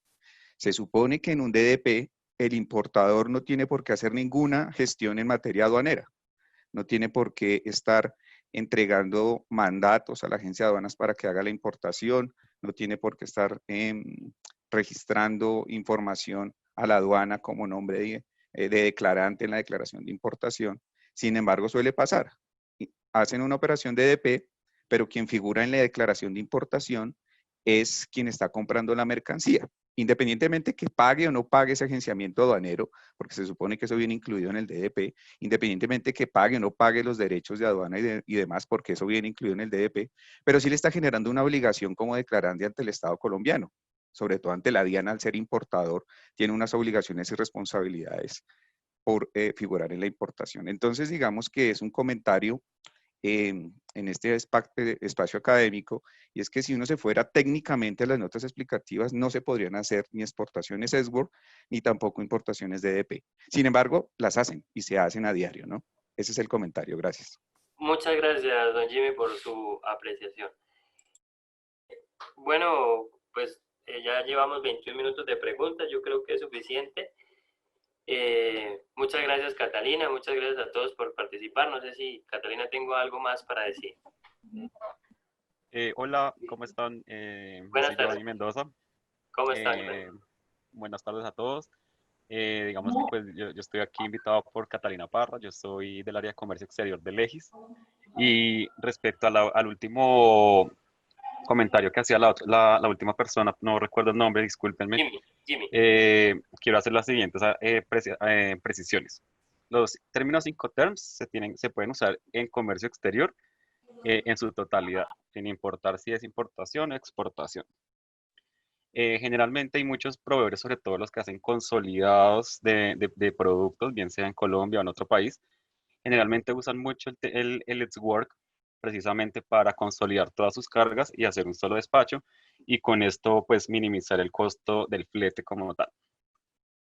Se supone que en un DDP el importador no tiene por qué hacer ninguna gestión en materia aduanera. No tiene por qué estar entregando mandatos a la agencia de aduanas para que haga la importación. No tiene por qué estar registrando información a la aduana como nombre de declarante en la declaración de importación. Sin embargo, suele pasar. Hacen una operación DDP, pero quien figura en la declaración de importación es quien está comprando la mercancía. independientemente que pague o no pague ese agenciamiento aduanero, porque se supone que eso viene incluido en el DDP, independientemente que pague o no pague los derechos de aduana y demás, porque eso viene incluido en el DDP, pero sí le está generando una obligación como declarante ante el Estado colombiano, sobre todo ante la DIAN al ser importador, tiene unas obligaciones y responsabilidades por figurar en la importación. Entonces, digamos que es un comentario en este espacio académico, y es que si uno se fuera técnicamente a las notas explicativas, no se podrían hacer ni exportaciones SWORD, ni tampoco importaciones DDP. Sin embargo, las hacen y se hacen a diario, ¿no? Ese es el comentario, gracias. Muchas gracias, don Jimmy, por su apreciación. Bueno, pues ya llevamos 21 minutos de preguntas, yo creo que es suficiente. Muchas gracias, Catalina, muchas gracias a todos por participar. No sé si, Catalina, tengo algo más para decir. Hola, ¿cómo están? Buenas Soy tardes. Giovanni Mendoza. ¿Cómo están? Buenas tardes a todos. Digamos que pues yo estoy aquí invitado por Catalina Parra, yo soy del área de comercio exterior de Legis. Y respecto al último comentario que hacía la última persona, no recuerdo el nombre, discúlpenme. Jimmy. Quiero hacer las siguientes precisiones. Los términos Incoterms se pueden usar en comercio exterior en su totalidad, sin importar si es importación o exportación. Generalmente hay muchos proveedores, sobre todo los que hacen consolidados de productos, bien sea en Colombia o en otro país, generalmente usan mucho el Let's Work precisamente para consolidar todas sus cargas y hacer un solo despacho, y con esto pues minimizar el costo del flete como tal.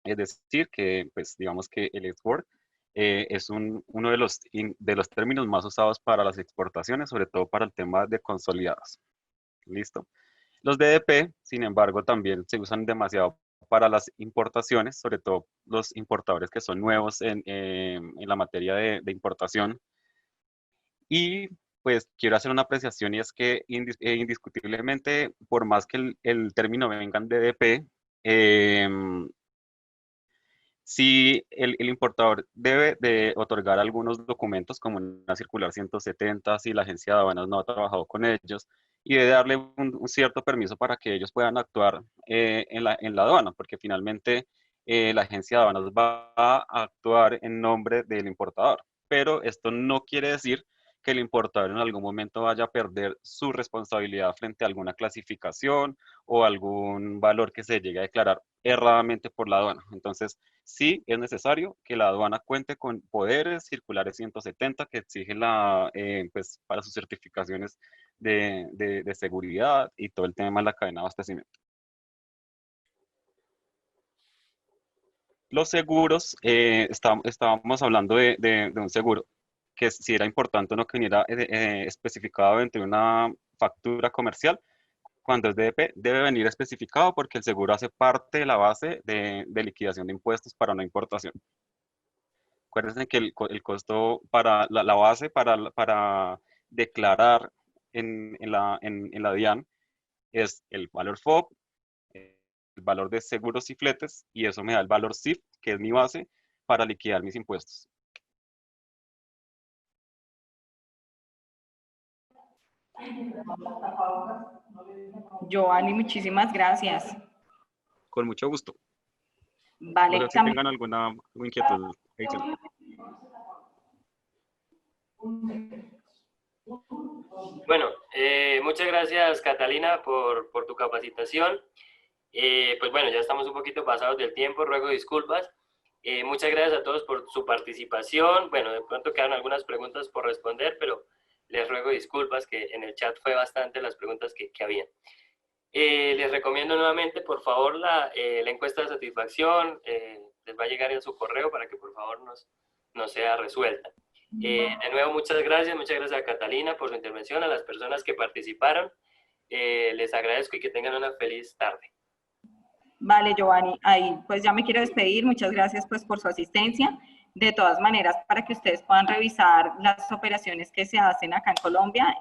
Es decir, que pues digamos que el Let's Work es uno de los términos más usados para las exportaciones, sobre todo para el tema de consolidados. ¿Listo? Los DDP, sin embargo, también se usan demasiado para las importaciones, sobre todo los importadores que son nuevos en la materia de importación. Y pues quiero hacer una apreciación, y es que indiscutiblemente, por más que el término venga en DDP, si el importador debe de otorgar algunos documentos como una circular 170, si la agencia de aduanas no ha trabajado con ellos, y debe darle un cierto permiso para que ellos puedan actuar en la aduana, porque finalmente la agencia de aduanas va a actuar en nombre del importador. Pero esto no quiere decir que el importador en algún momento vaya a perder su responsabilidad frente a alguna clasificación o algún valor que se llegue a declarar erradamente por la aduana. Entonces, sí es necesario que la aduana cuente con poderes circulares 170 que exigen pues, para sus certificaciones de seguridad y todo el tema de la cadena de abastecimiento. Los seguros, estábamos hablando de un seguro, que si era importante o no que viniera especificado dentro de una factura comercial. Cuando es DDP, debe venir especificado porque el seguro hace parte de la base de liquidación de impuestos para una importación. Acuérdense que el costo para la base para declarar en la DIAN es el valor FOB, el valor de seguros y fletes, y eso me da el valor CIF, que es mi base para liquidar mis impuestos. Giovanni, muchísimas gracias. Con mucho gusto. Vale, No sé si tengan alguna inquietud. Bueno, muchas gracias, Catalina, por tu capacitación. Pues bueno, ya estamos un poquito pasados del tiempo, ruego disculpas. Muchas gracias a todos por su participación. Bueno, de pronto quedan algunas preguntas por responder, pero les ruego disculpas que en el chat fue bastante las preguntas que habían. Les recomiendo nuevamente, por favor, la encuesta de satisfacción. Les va a llegar en su correo para que por favor nos sea resuelta. De nuevo, muchas gracias a Catalina por su intervención, a las personas que participaron. Les agradezco y que tengan una feliz tarde. Vale, Giovanni, ahí pues ya me quiero despedir. Muchas gracias pues por su asistencia. De todas maneras, para que ustedes puedan revisar las operaciones que se hacen acá en Colombia,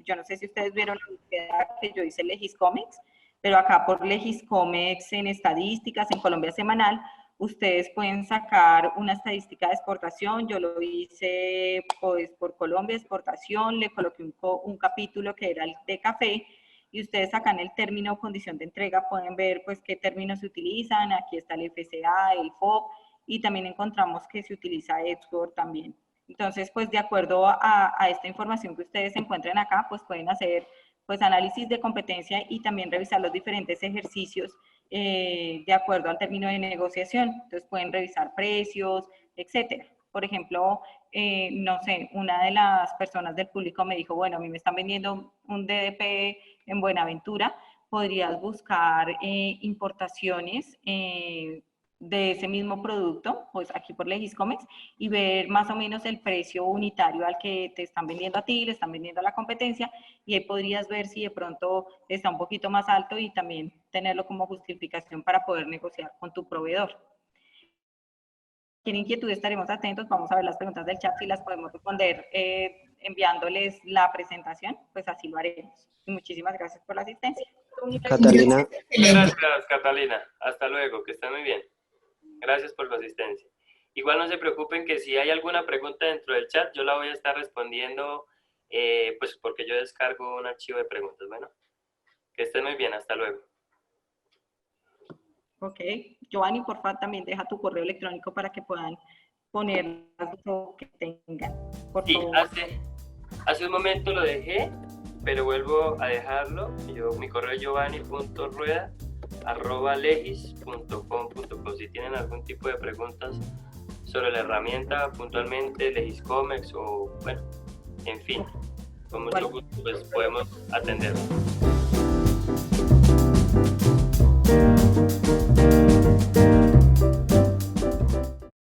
yo no sé si ustedes vieron la búsqueda que yo hice en Legiscomex, pero acá por Legiscomex en estadísticas, en Colombia Semanal, ustedes pueden sacar una estadística de exportación. Yo lo hice pues por Colombia exportación, le coloqué un capítulo que era el de café, y ustedes acá en el término o condición de entrega pueden ver pues qué términos se utilizan. Aquí está el FCA, el FOB, y también encontramos que se utiliza Edscore también. Entonces, pues de acuerdo a esta información que ustedes encuentren acá, pues pueden hacer pues análisis de competencia y también revisar los diferentes ejercicios de acuerdo al término de negociación. Entonces pueden revisar precios, etcétera. Por ejemplo, no sé, una de las personas del público me dijo, bueno, a mí me están vendiendo un DDP en Buenaventura, podrías buscar importaciones de ese mismo producto, pues aquí por Legiscomex, y ver más o menos el precio unitario al que te están vendiendo a ti, le están vendiendo a la competencia, y ahí podrías ver si de pronto está un poquito más alto y también tenerlo como justificación para poder negociar con tu proveedor. Cualquier inquietud estaremos atentos, vamos a ver las preguntas del chat, si las podemos responder enviándoles la presentación, pues así lo haremos. Y muchísimas gracias por la asistencia. Catalina. Gracias, Catalina. Hasta luego, que estén muy bien. Gracias por su asistencia. Igual no se preocupen que si hay alguna pregunta dentro del chat, yo la voy a estar respondiendo, pues porque yo descargo un archivo de preguntas. Bueno, que estén muy bien. Hasta luego. Ok, Giovanni, por favor, también deja tu correo electrónico para que puedan poner lo que tengan. Por Sí, favor. hace un momento lo dejé, pero vuelvo a dejarlo. Mi correo es giovanni.rueda@legis.com.co. Si tienen algún tipo de preguntas sobre la herramienta, puntualmente Legiscomex o, bueno, en fin, con mucho gusto pues podemos atenderlo.